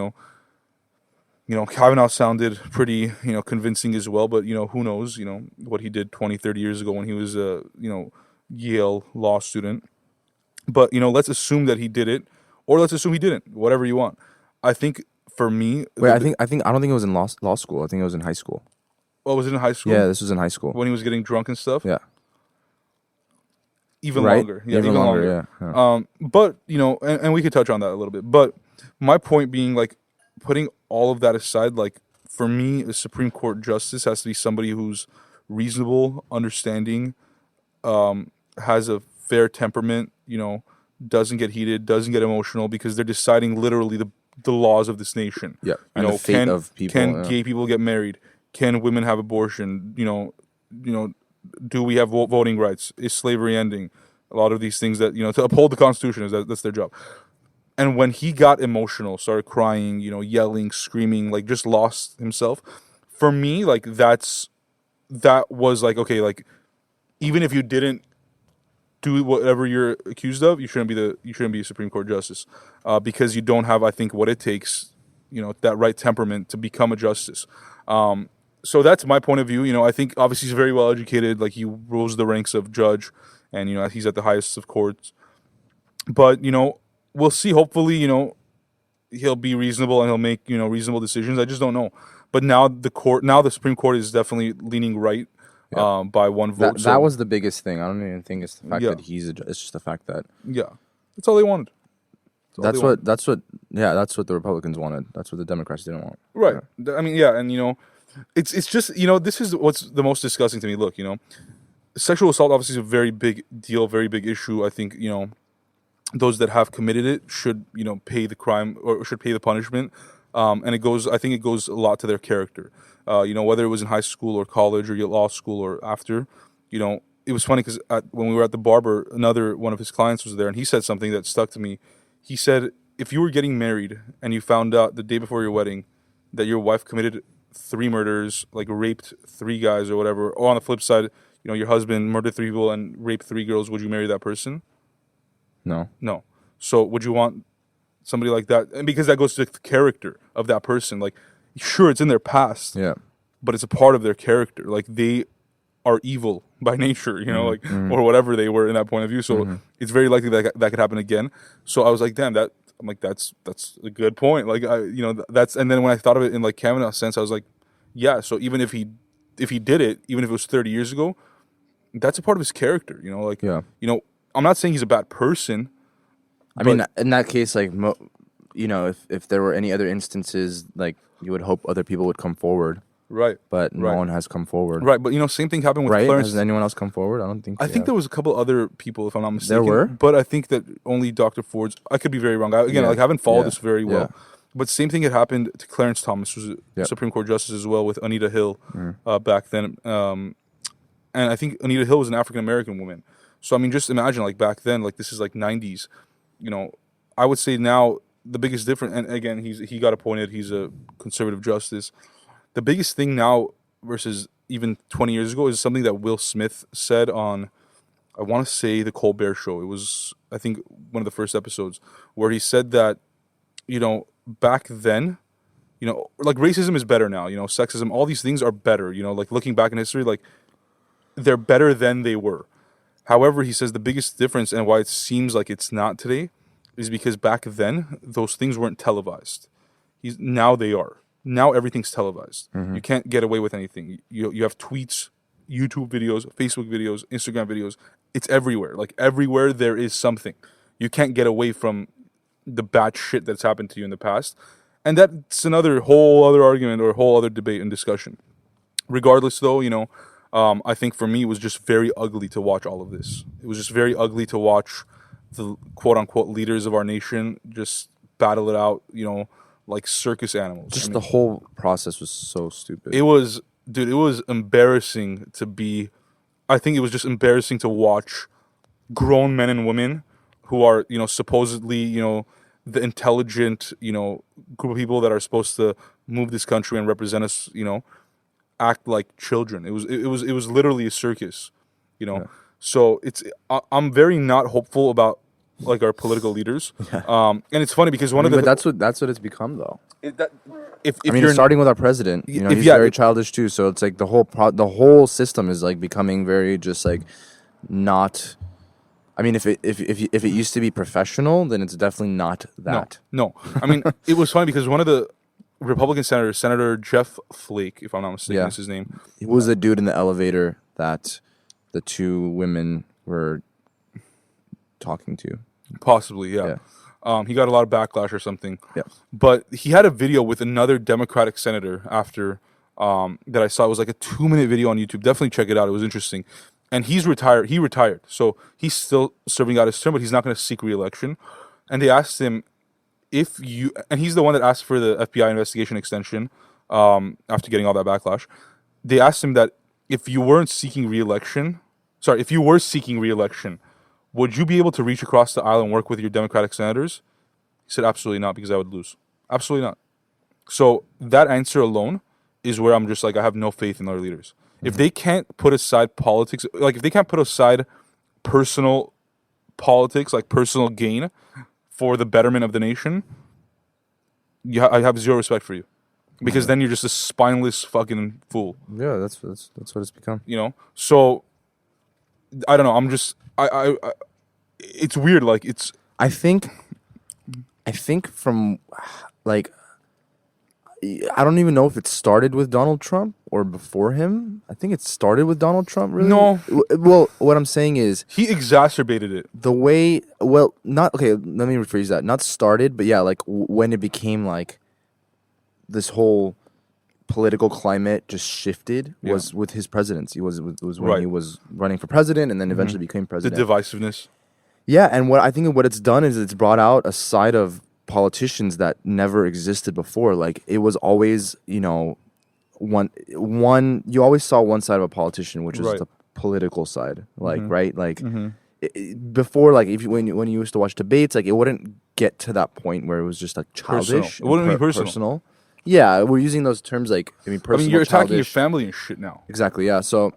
A: Kavanaugh sounded pretty, convincing as well. But who knows? What he did 20, 30 years ago when he was a, Yale law student. But let's assume that he did it, or let's assume he didn't. Whatever you want. I think for me,
B: I don't think it was in law school. I think it was in high school.
A: Oh, was it in high school?
B: Yeah, this was in high school.
A: When he was getting drunk and stuff?
B: Yeah.
A: Even longer. Yeah, even longer.
B: Yeah.
A: But, and we could touch on that a little bit. But my point being, putting all of that aside, for me, a Supreme Court justice has to be somebody who's reasonable, understanding, has a fair temperament, doesn't get heated, doesn't get emotional, because they're deciding literally the laws of this nation.
B: Yeah. And the fate of people.
A: Can gay people get married? Can women have abortion? Do we have voting rights? Is slavery ending? A lot of these things that to uphold the Constitution that's their job. And when he got emotional, started crying, yelling, screaming, just lost himself. For me, that was okay. Even if you didn't do whatever you're accused of, you shouldn't be a Supreme Court justice because you don't have, I think, what it takes, that right temperament to become a justice. So that's my point of view. I think obviously he's very well educated. He rose the ranks of judge, and he's at the highest of courts. But we'll see. Hopefully, he'll be reasonable and he'll make reasonable decisions. I just don't know. But now the Supreme Court is definitely leaning right by one vote.
B: That was the biggest thing. I don't even think it's the fact
A: Yeah.
B: that it's just the fact that
A: that's all they wanted.
B: that's what the Republicans wanted. That's what the Democrats didn't want.
A: Right. I mean, and it's just this is what's the most disgusting to me. Look, sexual assault obviously is a very big deal, very big issue. I think those that have committed it should pay the crime or should pay the punishment. And I think it goes a lot to their character. Whether it was in high school or college or law school or after, it was funny because when we were at the barber, another one of his clients was there, and he said something that stuck to me. He said, if you were getting married and you found out the day before your wedding that your wife committed 3 murders, like raped 3 guys or whatever, or on the flip side, your husband murdered 3 people and raped 3 girls, would you marry that person? No. So would you want somebody like that? And because that goes to the character of that person. Like, sure, it's in their past, but it's a part of their character. Like, they are evil by nature, or whatever they were in that point of view. So it's very likely that could happen again. So I was like, damn, that's a good point. Like, that's, and then when I thought of it in like Kavanaugh's sense, I was like, yeah. So even if he did it, even if it was 30 years ago, that's a part of his character. I'm not saying he's a bad person.
B: I mean, in that case, like, if there were any other instances, like, you would hope other people would come forward.
A: Right.
B: But no one has come forward.
A: Right. But, same thing happened with Clarence.
B: Has anyone else come forward? I don't think so.
A: I think there was a couple other people, if I'm not mistaken.
B: There were?
A: But I think that only Dr. Ford's, I could be very wrong. I haven't followed this very well. But same thing had happened to Clarence Thomas, who's a Supreme Court justice as well, with Anita Hill back then. And I think Anita Hill was an African-American woman. So, I mean, just imagine, like, back then, like, this is like 90s. I would say now the biggest difference, and again, he got appointed, he's a conservative justice. The biggest thing now versus even 20 years ago is something that Will Smith said on, I want to say, the Colbert Show. It was, I think, one of the first episodes, where he said that, back then, like, racism is better now, sexism, all these things are better, like, looking back in history, like, they're better than they were. However, he says the biggest difference and why it seems like it's not today is because back then, those things weren't televised. Now they are. Now everything's televised. You can't get away with anything. You have tweets, YouTube videos, Facebook videos, Instagram videos. It's everywhere. Like, everywhere there is something. You can't get away from the bad shit that's happened to you in the past. And that's another whole other argument or whole other debate and discussion. Regardless, though, I think for me it was just very ugly to watch all of this. It was just very ugly to watch the quote-unquote leaders of our nation just battle it out, like circus animals.
B: Just the whole process was so stupid.
A: It was embarrassing to be... I think it was just embarrassing to watch grown men and women who are, supposedly, the intelligent, group of people that are supposed to move this country and represent us, act like children. It was literally a circus, So I'm very not hopeful about like our political leaders. And it's funny because
B: but that's what it's become though.
A: If
B: you're starting with our president, he's very childish too. So it's like the whole system is like becoming very just like not. I mean, if it used to be professional, then it's definitely not that.
A: No. I mean, it was funny because one of the Republican senators, Senator Jeff Flake, if I'm not mistaken, is his name.
B: He was the dude in the elevator that the 2 women were talking to.
A: Possibly, yeah. He got a lot of backlash or something.
B: Yeah.
A: But he had a video with another Democratic senator after that I saw. It was like a 2-minute video on YouTube. Definitely check it out. It was interesting. And he's retired. He retired. So he's still serving out his term, but he's not going to seek re-election. And they asked him, and he's the one that asked for the FBI investigation extension after getting all that backlash. They asked him that if you were seeking re-election, would you be able to reach across the aisle and work with your Democratic senators? He said, absolutely not, because I would lose. Absolutely not. So that answer alone is where I'm just like, I have no faith in our leaders. If they can't put aside politics, like if they can't put aside personal politics, like personal gain for the betterment of the nation, I have zero respect for you. Because then you're just a spineless fucking fool.
B: Yeah, that's what it's become.
A: So I don't know. I'm just I it's weird. Like it's.
B: I think I think from like I don't even know if it started with Donald Trump or before him. I think it started with Donald Trump, really.
A: No.
B: Well, what I'm saying is
A: He exacerbated it.
B: the way. Well, not okay. Let me rephrase that. Not started, but yeah, like when it became like this whole political climate just shifted was with his presidency. Was when
A: Right.
B: he was running for president and then eventually became
A: The
B: president.
A: divisiveness.
B: Yeah, and what I think what it's done is it's brought out a side of politicians that never existed before. Like it was always, one you always saw one side of a politician, which was
A: Right.
B: the political side. Like right, like before, like if you, when you used to watch debates, like it wouldn't get to that point where it was just like childish.
A: It wouldn't
B: and
A: be personal.
B: Yeah, we're using those terms like personal.
A: I mean, you're attacking your
B: childish.
A: family and shit now.
B: Exactly. Yeah. So,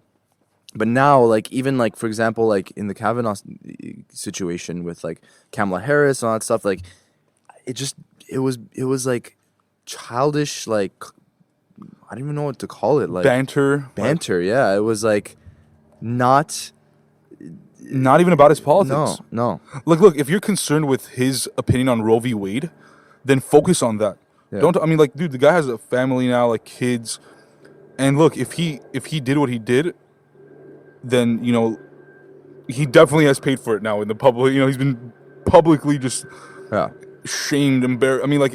B: but now, like, even like for example, like in the Kavanaugh situation with like Kamala Harris and all that stuff, like, it was like childish, like I don't even know what to call it, like
A: Banter.
B: Yeah, it was like not.
A: Not even about his politics.
B: No.
A: Look. If you're concerned with his opinion on Roe v. Wade, then focus on that.
B: Yeah.
A: Don't. I mean, like, dude, the guy has a family now, like kids, and look, if he did what he did, then he definitely has paid for it now in the public. He's been publicly just
B: Yeah.
A: shamed, embarrassed. I mean, like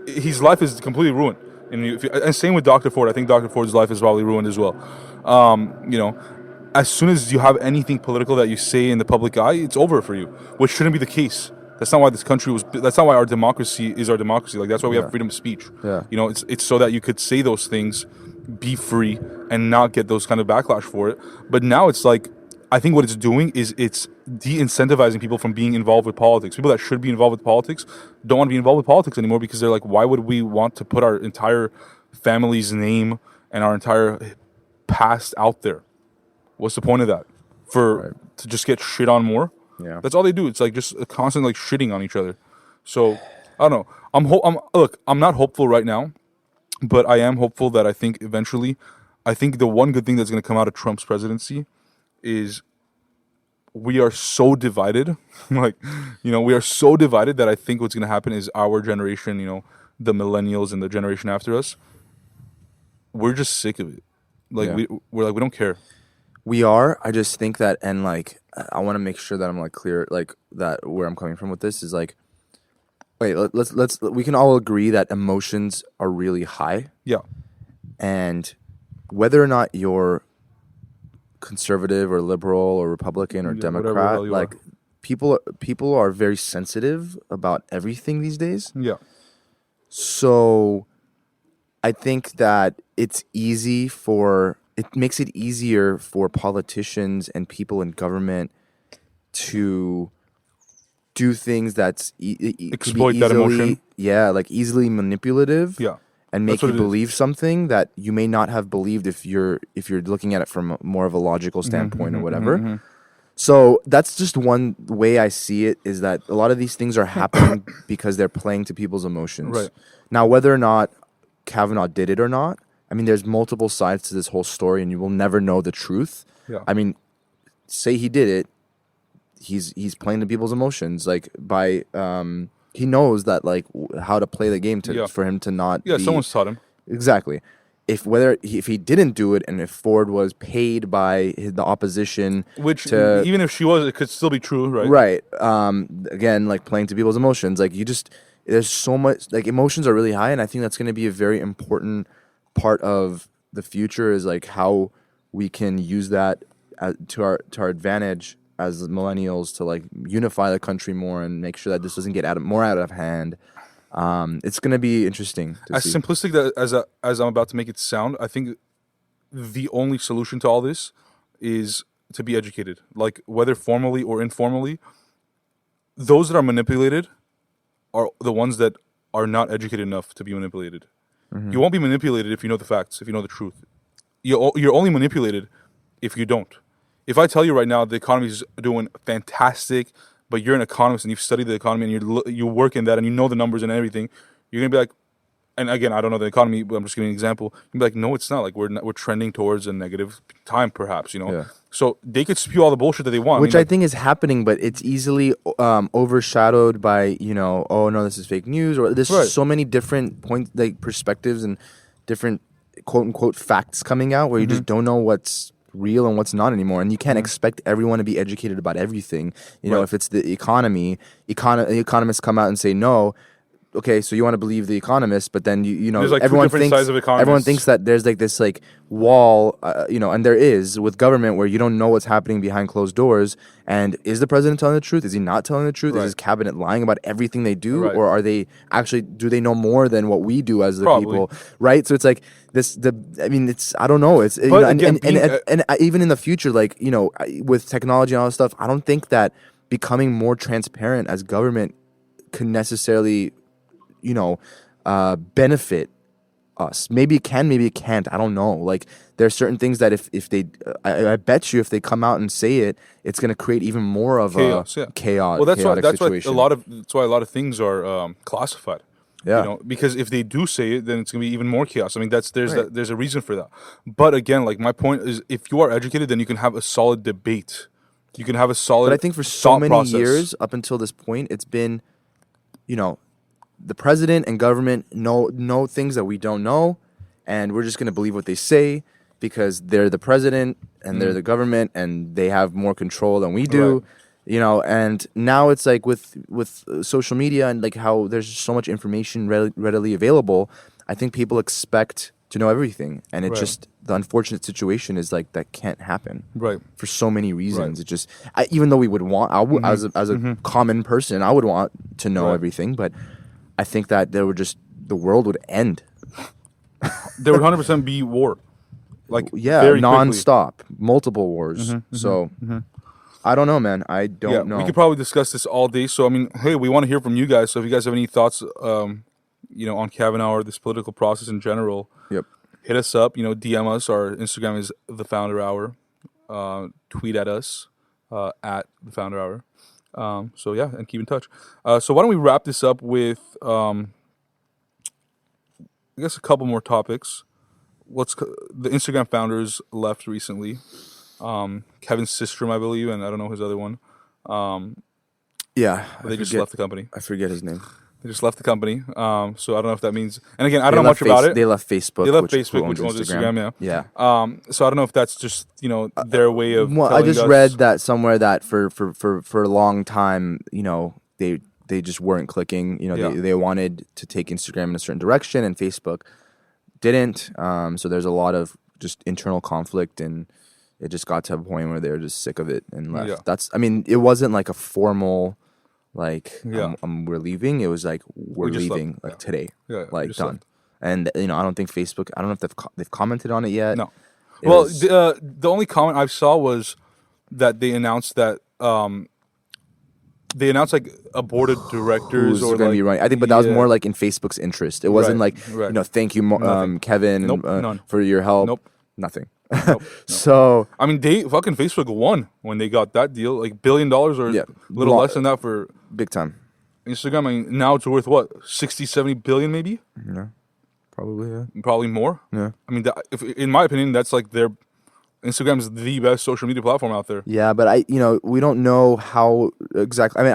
A: his life is completely ruined. And same with Dr. Ford. I think Dr. Ford's life is probably ruined as well. As soon as you have anything political that you say in the public eye, it's over for you, which shouldn't be the case. That's not why this country was. That's not why our democracy is our democracy. Like that's why we have freedom of speech.
B: Yeah.
A: It's so that you could say those things, be free, and not get those kind of backlash for it. But now it's like, I think what it's doing is it's de-incentivizing people from being involved with politics. People that should be involved with politics don't want to be involved with politics anymore because they're like, why would we want to put our entire family's name and our entire past out there? What's the point of that? To just get shit on more?
B: Yeah.
A: That's all they do. It's like just a constant like shitting on each other. So I don't know. I'm not hopeful right now, but I am hopeful that I think eventually, I think the one good thing that's going to come out of Trump's presidency is we are so divided. We are so divided that I think what's going to happen is our generation, the millennials and the generation after us, we're just sick of it. Like we're like, we don't care.
B: We are. I just think that, and like, I want to make sure that I'm like clear, like that where I'm coming from with this is like, wait, let's we can all agree that emotions are really high.
A: Yeah.
B: And whether or not you're conservative or liberal or Republican or Democrat, like people are very sensitive about everything these days.
A: Yeah.
B: So I think that it makes it easier for politicians and people in government to do things that's
A: exploit that emotion.
B: Yeah, like easily manipulative.
A: Yeah.
B: And make you believe something that you may not have believed if you're looking at it from more of a logical standpoint or whatever. So that's just one way I see it, is that a lot of these things are happening because they're playing to people's emotions.
A: Right.
B: Now, whether or not Kavanaugh did it or not, I mean, there's multiple sides to this whole story, and you will never know the truth.
A: Yeah.
B: I mean, say he did it, he's playing to people's emotions, like by he knows that like how to play the game for him to not.
A: Yeah, someone's taught him.
B: Exactly. If he didn't do it, and if Ford was paid by the opposition,
A: which even if she was, it could still be true, right?
B: Right. Again, like playing to people's emotions, like there's so much, like emotions are really high, and I think that's going to be a very important part of the future, is like how we can use that to our advantage as millennials to like unify the country more and make sure that this doesn't get more out of hand. It's going to be interesting to see.
A: Simplistic as I'm about to make it sound, I think the only solution to all this is to be educated, like whether formally or informally. Those that are manipulated are the ones that are not educated enough to be manipulated. Mm-hmm. You won't be manipulated if you know the facts, if you know the truth. You're only manipulated if you don't. If I tell you right now the economy is doing fantastic, but you're an economist and you've studied the economy and you work in that and you know the numbers and everything, you're going to be like, and again, I don't know the economy, but I'm just giving an example. You'd be like, no, it's not. Like we're trending towards a negative time, perhaps.
B: Yeah.
A: So they could spew all the bullshit that they want.
B: Which I think is happening, but it's easily overshadowed by, oh no, this is fake news, or there's
A: Right.
B: so many different perspectives and different quote unquote facts coming out where you just don't know what's real and what's not anymore, and you can't expect everyone to be educated about everything.
A: Right.
B: If it's the economy, economists come out and say no. Okay, so you want to believe the economist, but then
A: There's like two
B: everyone
A: different
B: thinks
A: sides of economists.
B: everyone thinks that there's like this like wall, and there is with government where you don't know what's happening behind closed doors. And is the president telling the truth? Is he not telling the truth?
A: Right.
B: Is his cabinet lying about everything they do,
A: Right.
B: or are they actually? Do they know more than what we do as the
A: Probably.
B: people? Right. So it's like this. It's I don't know. It's
A: But again,
B: and even in the future, like with technology and all this stuff, I don't think that becoming more transparent as government can necessarily benefit us. Maybe it can, maybe it can't. I don't know. Like there are certain things that if they, I bet you if they come out and say it, it's going to create even more of
A: chaos.
B: a
A: Yeah.
B: chaos.
A: Well, that's
B: situation.
A: why a lot of things are classified.
B: Yeah.
A: Because if they do say it, then it's gonna be even more chaos. I mean, there's
B: Right.
A: a reason for that. But again, like my point is, if you are educated, then you can have a solid debate. You can have a solid.
B: But I think for so
A: thought
B: many
A: process.
B: years up until this point, it's been, the president and government know things that we don't know, and we're just going to believe what they say because they're the president and they're the government and they have more control than we do.
A: Right.
B: And now it's like with social media and like how there's so much information readily available, I think people expect to know everything, and it
A: Right.
B: just the unfortunate situation is like that can't happen
A: Right.
B: for so many reasons.
A: Right.
B: It just even though we would want as a common person, I would want to know
A: Right.
B: everything, but I think that the world would end.
A: There would 100% be war. Like
B: Yeah,
A: very quickly.
B: nonstop, multiple wars. So I don't know, man. I don't know.
A: We could probably discuss this all day. So I mean, hey, we want to hear from you guys. So if you guys have any thoughts, on Kavanaugh or this political process in general,
B: Yep.
A: hit us up. DM us. Our Instagram is the Founder Hour. Tweet at us at the Founder Hour. So yeah, and keep in touch. So why don't we wrap this up with I guess a couple more topics. The Instagram founders left recently. Kevin Systrom, I believe, and I don't know his other one.
B: Yeah,
A: They just left the company.
B: I forget his name.
A: They just left the company. So I don't know if that means. And again, I don't know much about it.
B: They left Facebook.
A: They left
B: who
A: Facebook, which owns Instagram.
B: Yeah.
A: So I don't know if that's just their way of.
B: Well, I
A: telling
B: just
A: us-
B: read that somewhere that for a long time, they just weren't clicking.
A: Yeah.
B: They wanted to take Instagram in a certain direction, and Facebook didn't. So there's a lot of just internal conflict, and it just got to a point where they were just sick of it and left.
A: Yeah.
B: It wasn't like a formal, like
A: Yeah.
B: we're leaving. It was like we're
A: just left.
B: leaving, like
A: Yeah.
B: today,
A: Yeah,
B: like
A: just
B: done.
A: left.
B: And I don't think Facebook. I don't know if they've commented on it yet.
A: No.
B: It
A: Well,
B: was-
A: the only comment I saw was that they announced that like a board of directors
B: who's
A: or
B: going to
A: like
B: be running. I think, but that was
A: yeah.
B: more like in Facebook's interest. It wasn't
A: Right,
B: like
A: right.
B: thank you,
A: Nothing.
B: Kevin,
A: Nope, none.
B: for your help.
A: Nope.
B: Nothing.
A: Nope, no.
B: So
A: I mean, Facebook won when they got that deal, like $1 billion or
B: Yeah.
A: a little
B: Lo-
A: less than that for
B: big time.
A: Instagram. I mean, now it's worth what 60, 70 billion, maybe,
B: Yeah, probably. Yeah.
A: probably more.
B: Yeah.
A: I mean, in my opinion, that's like Instagram's the best social media platform out there.
B: Yeah, but we don't know how exactly. I mean,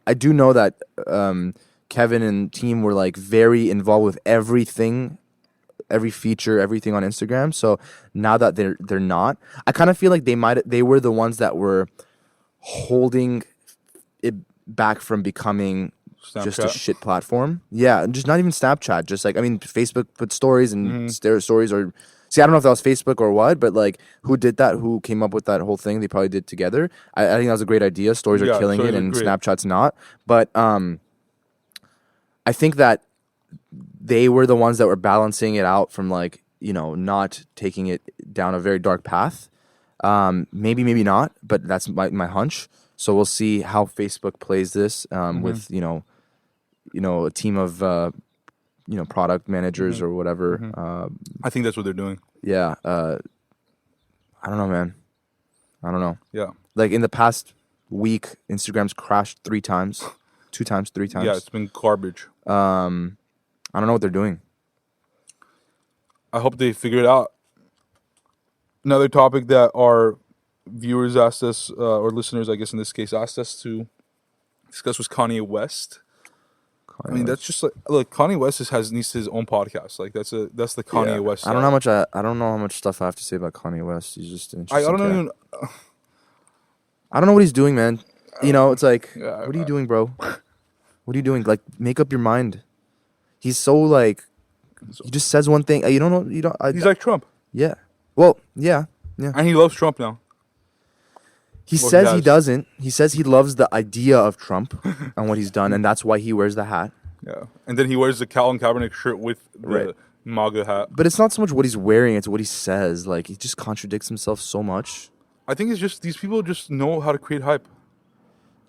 B: I do know that Kevin and team were like very involved with everything, every feature, everything on Instagram. So now that they're not, I kind of feel like they were the ones that were holding it back from becoming just a
A: Snapchat.
B: shit platform. Yeah, just not even Snapchat. Just like Facebook put stories and their stories or. See, I don't know if that was Facebook or what, but like, who did that? Who came up with that whole thing? They probably did together. I think that was a great idea. Stories
A: Yeah,
B: are killing
A: stories
B: it,
A: are
B: and
A: great.
B: Snapchat's not. But I think that they were the ones that were balancing it out from like not taking it down a very dark path. Maybe not, but that's my hunch. So we'll see how Facebook plays this with a team of product managers or whatever.
A: I think that's what they're doing.
B: Yeah. I don't know, man. I don't know.
A: Yeah,
B: Like in the past week, Instagram's crashed 3 times, 2 times, 3 times.
A: yeah, it's been garbage.
B: I don't know what they're doing.
A: I hope they figure it out. Another topic that our viewers asked us, or listeners, I guess in this case, asked us to discuss was Kanye West. I mean, that's just like, look, Kanye West needs his own podcast. Like that's the Kanye West.
B: I don't know how much I don't know how much stuff I have to say about Kanye West. He's just an
A: I
B: interesting
A: don't
B: cat.
A: even.
B: I don't know what he's doing, man. You know, it's like,
A: Yeah,
B: what are you doing, bro? What are you doing? Like, make up your mind. He's so like, he just says one thing. You don't know. You don't.
A: He's like Trump,
B: yeah. Well, yeah.
A: and he loves Trump now.
B: He
A: Well,
B: says
A: he
B: he
A: does.
B: doesn't. He says he loves the idea of Trump and what he's done, and that's why he wears the hat.
A: Yeah, and then he wears the Colin Kaepernick shirt with the
B: Right.
A: MAGA hat.
B: But it's not so much what he's wearing; it's what he says. Like, he just contradicts himself so much.
A: I think it's just these people just know how to create hype.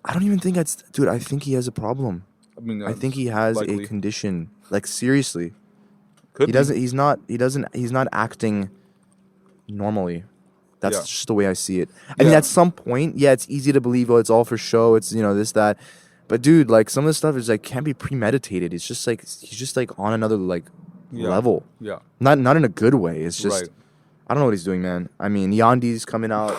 B: I don't even think that's, dude. I think he has a problem.
A: I mean,
B: I think he has
A: likely.
B: a condition. Like, seriously,
A: Could
B: he
A: be.
B: doesn't. He's not. He doesn't. He's not acting normally. That's
A: Yeah.
B: just the way I see it. I mean,
A: Yeah.
B: at some point, yeah, it's easy to believe. Oh, it's all for show. It's this that. But dude, like some of the stuff is like can't be premeditated. It's just like he's just like on another like
A: Yeah.
B: level.
A: Yeah,
B: Not in a good way. It's just
A: right.
B: I don't know what he's doing, man. I mean, Yandi's coming out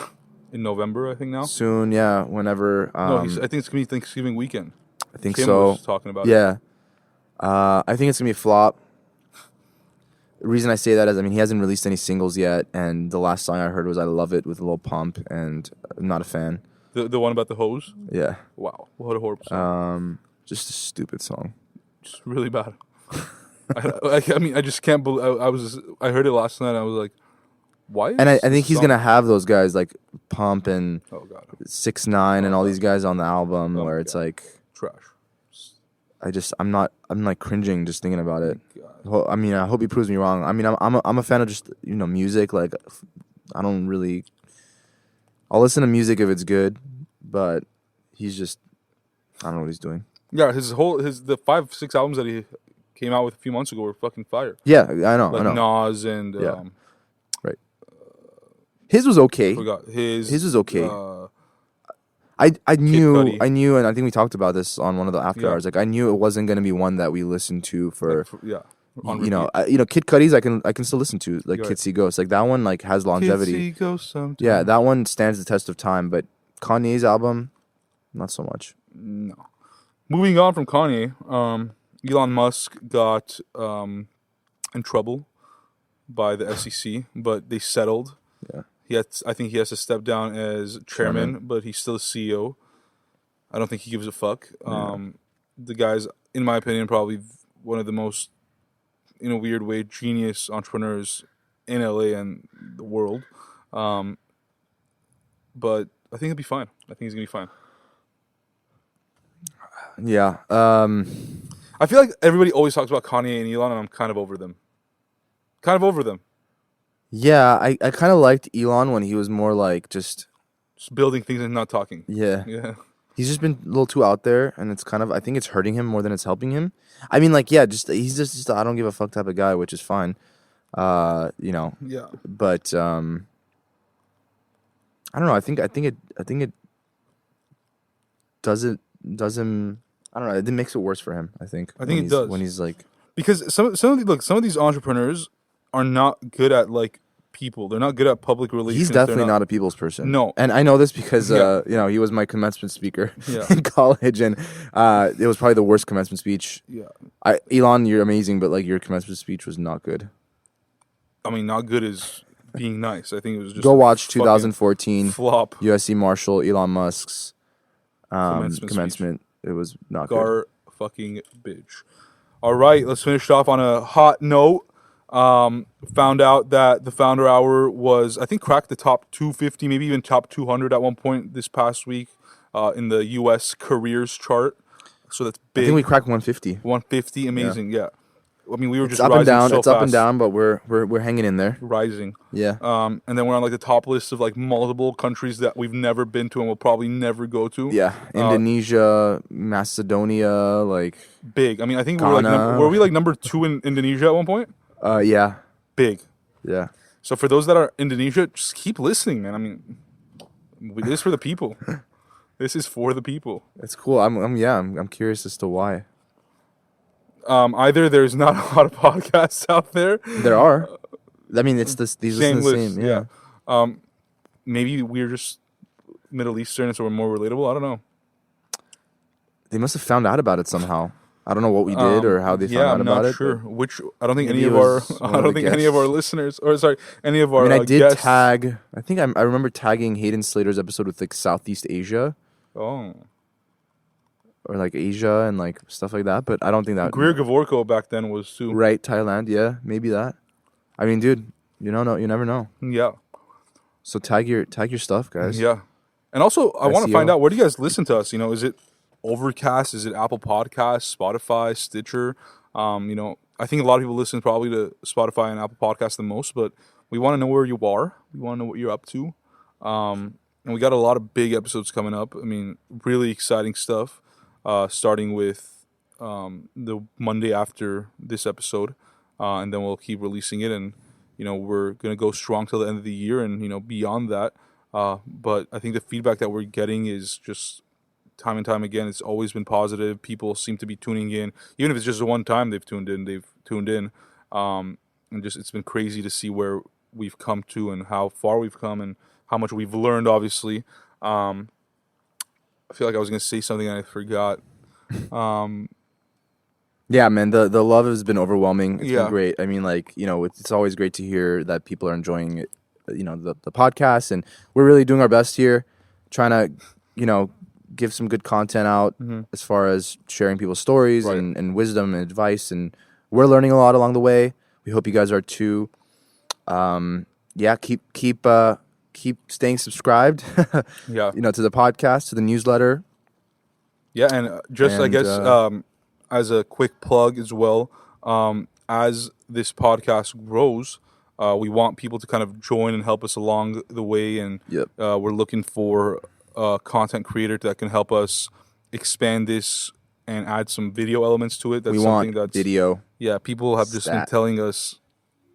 A: In November, I think now.
B: soon. Yeah, whenever.
A: No, I think it's gonna be Thanksgiving weekend.
B: I think
A: Kim
B: so.
A: was talking about it.
B: Yeah. I think it's gonna be a flop. The reason I say that is, I mean, he hasn't released any singles yet, and the last song I heard was "I Love It" with a little pump, and I'm not a fan.
A: The one about the hose.
B: Yeah.
A: Wow, what a horrible song.
B: Just a stupid song.
A: Just really bad. I mean, I just can't believe. I heard it last night. And I was like, why?
B: And I
A: is
B: think
A: this
B: he's
A: song-
B: gonna have those guys like Pump and
A: Oh god,
B: 6ix9ine and all these guys on the album,
A: Oh
B: where
A: my
B: it's
A: God.
B: like
A: trash.
B: I'm like cringing just thinking about it.
A: God.
B: I mean, I hope he proves me wrong. I mean, I'm a fan of just music. Like, I don't really. I'll listen to music if it's good, but he's just. I don't know what he's doing.
A: Yeah, the 5-6 albums that he came out with a few months ago were fucking fire.
B: Yeah, I know.
A: Like
B: I know.
A: Nas and
B: Yeah. His was okay.
A: forgot his.
B: His was okay.
A: Uh,
B: I knew,
A: Cudi.
B: and I think we talked about this on one of the after
A: Yeah.
B: hours. Like, I knew it wasn't gonna be one that we listened to for.
A: yeah. on
B: You know,
A: repeat.
B: Kid Cudi's I can still listen to, like
A: You're
B: Kid
A: right.
B: See Ghost. Like that one like has longevity.
A: Kids see ghosts sometimes.
B: Yeah, that one stands the test of time. But Kanye's album, not so much.
A: No. Moving on from Kanye, Elon Musk got in trouble by the SEC, but they settled.
B: Yeah.
A: I think he has to step down as chairman, but he's still a CEO. I don't think he gives a fuck. The guy's, in my opinion, probably one of the most, in a weird way, genius entrepreneurs in LA and the world. But I think he'll be fine. I think he's gonna be fine.
B: Yeah.
A: I feel like everybody always talks about Kanye and Elon, and I'm kind of over them.
B: Yeah. I kind of liked Elon when he was more like just.
A: Just building things and not talking.
B: Yeah.
A: Yeah.
B: He's just been a little too out there, and it's kind of. I think it's hurting him more than it's helping him. I mean, like, yeah, he's just a I don't give a fuck type of guy, which is fine.
A: Yeah.
B: But I don't know. I think it does him. I don't know. It makes it worse for him. I think.
A: I think
B: when
A: it does.
B: when he's like.
A: Because some of these entrepreneurs are not good at like people. They're not good at public relations.
B: He's
A: They're
B: definitely not a people's person.
A: No.
B: And I know this because
A: Yeah.
B: he was my commencement speaker
A: Yeah.
B: in college, and it was probably the worst commencement speech.
A: Yeah.
B: Elon, you're amazing, but like your commencement speech was not good.
A: I mean, not good as being nice. I think it was just
B: Go
A: a
B: watch
A: fucking
B: 2014
A: flop.
B: USC Marshall Elon Musk's
A: Commencement
B: commencement. It was not good.
A: Gar fucking bitch. All right, let's finish off on a hot note. Found out that the Founder Hour was, I think, cracked the top 250, maybe even top 200 at one point this past week in the U.S. careers chart. So that's
B: I
A: big.
B: think we cracked 150.
A: 150, amazing. Yeah. I mean, we were
B: It's
A: just
B: up
A: rising
B: and down.
A: so
B: It's up and
A: fast.
B: down, but we're hanging in there.
A: Rising.
B: Yeah.
A: And then we're on like the top list of like multiple countries that we've never been to and will probably never go to.
B: Yeah. Indonesia, Macedonia, like
A: Big. I mean, I think we were like
B: Ghana.
A: were we like number 2 in Indonesia at one point?
B: yeah.
A: Big.
B: Yeah.
A: So for those that are Indonesia, just keep listening, man. I mean, this is for the people. This is for the people.
B: It's cool. I'm curious as to why.
A: Either there's not a lot of podcasts out there.
B: There are. I mean, it's this. These
A: Same
B: listen to the
A: list,
B: same.
A: yeah. Maybe we're just Middle Eastern, so we're more relatable. I don't know.
B: They must have found out about it somehow. I don't know what we did or how they found out about it.
A: Yeah, I'm not sure. Which I don't think
B: maybe
A: any of
B: it
A: our
B: was one of the
A: any of our listeners, or sorry, any of our
B: I mean, I did
A: guests.
B: tag. I think I remember tagging Hayden Slater's episode with like Southeast Asia
A: Oh,
B: or like Asia and like stuff like that. But I don't think that.
A: Greer Gavorko back then was too.
B: Right, Thailand. Yeah, maybe that. I mean, dude, you never know.
A: Yeah,
B: So tag your stuff, guys.
A: yeah. And also, I want to
B: SEO.
A: find out, where do you guys listen to us? You know, is it Overcast? Is it Apple Podcasts, Spotify, Stitcher? You know, I think a lot of people listen probably to Spotify and Apple Podcasts the most, but we want to know where you are. We want to know what you're up to. And we got a lot of big episodes coming up. I mean, really exciting stuff, starting with the Monday after this episode. And then we'll keep releasing it. And, you know, we're going to go strong till the end of the year and, you know, beyond that. But I think the feedback that we're getting is just time and time again, it's always been positive. People seem to be tuning in, even if it's just one time they've tuned in. And just, it's been crazy to see where we've come to and how far we've come and how much we've learned, obviously. I feel like I was going to say something and I forgot.
B: Yeah, man, the love has been overwhelming. It's
A: Yeah.
B: been great. I mean, like, you know, it's always great to hear that people are enjoying it, you know, the podcast, and we're really doing our best here, trying to, you know, give some good content out as far as sharing people's stories
A: Right.
B: and wisdom and advice, and we're learning a lot along the way. We hope you guys are too. Yeah, keep staying subscribed,
A: Yeah.
B: you know, to the podcast, to the newsletter.
A: Yeah, and I
B: And,
A: guess, as a quick plug as well, as this podcast grows, we want people to kind of join and help us along the way. And
B: Yep.
A: we're looking for a content creator that can help us expand this and add some video elements to it. That's
B: We
A: something
B: want
A: that's
B: video.
A: Yeah, people have just been
B: Stat.
A: telling us,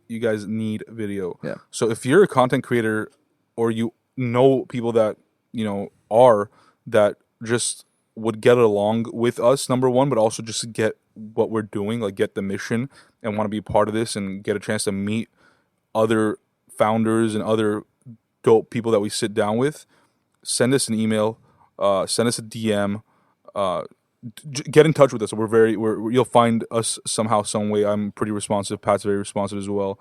A: you guys need video.
B: Yeah.
A: So if you're a content creator or you know people that, you know, are that just would get along with us, number one, but also just get what we're doing, like get the mission and want to be part of this and get a chance to meet other founders and other dope people that we sit down with, send us an email, send us a DM, get in touch with us. You'll find us somehow, some way. I'm pretty responsive. Pat's very responsive as well.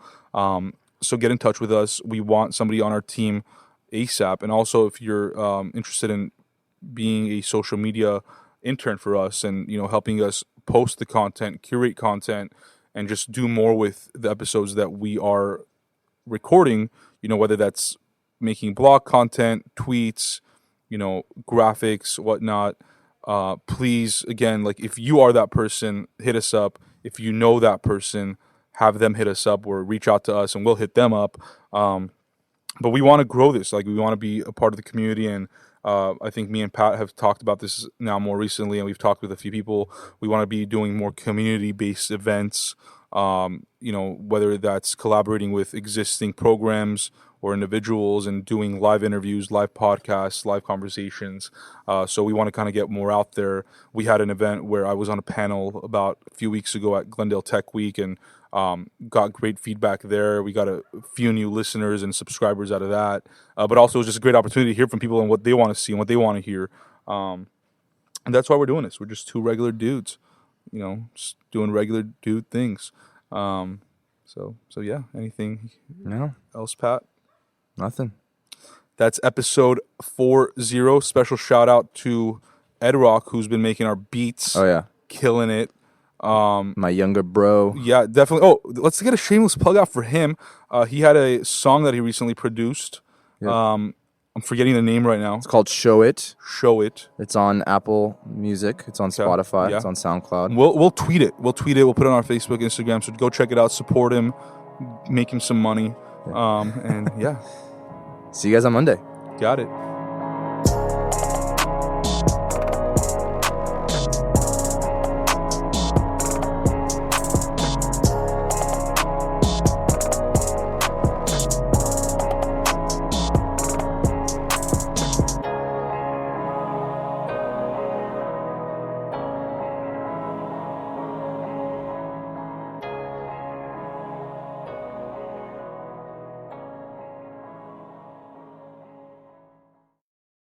A: So get in touch with us. We want somebody on our team ASAP. And also, if you're interested in being a social media intern for us and, you know, helping us post the content, curate content, and just do more with the episodes that we are recording, you know, whether that's making blog content, tweets, you know, graphics, whatnot. Please, again, like if you are that person, hit us up. If you know that person, have them hit us up or reach out to us and we'll hit them up. But we want to grow this. Like, we want to be a part of the community. And I think me and Pat have talked about this now more recently, and we've talked with a few people. We want to be doing more community-based events, you know, whether that's collaborating with existing programs or individuals and doing live interviews, live podcasts, live conversations. So we want to kind of get more out there. We had an event where I was on a panel about a few weeks ago at Glendale Tech Week and got great feedback there. We got a few new listeners and subscribers out of that. But also it was just a great opportunity to hear from people and what they want to see and what they want to hear. And that's why we're doing this. We're just two regular dudes, you know, just doing regular dude things. So yeah, anything
B: No,
A: else, Pat?
B: nothing.
A: That's episode 40. Special shout out to Ed Rock, who's been making our beats,
B: Oh yeah,
A: killing it.
B: my younger bro.
A: Yeah, definitely. Oh, let's get a shameless plug out for him. He had a song that he recently produced.
B: Yep.
A: I'm forgetting the name right now.
B: It's called Show It.
A: Show It.
B: It's on Apple Music. It's on Spotify.
A: yeah.
B: It's on SoundCloud.
A: We'll tweet it. We'll tweet it. We'll put it on our Facebook, Instagram. So go check it out. Support him. Make him some money. And yeah,
B: See you guys on Monday.
A: got it.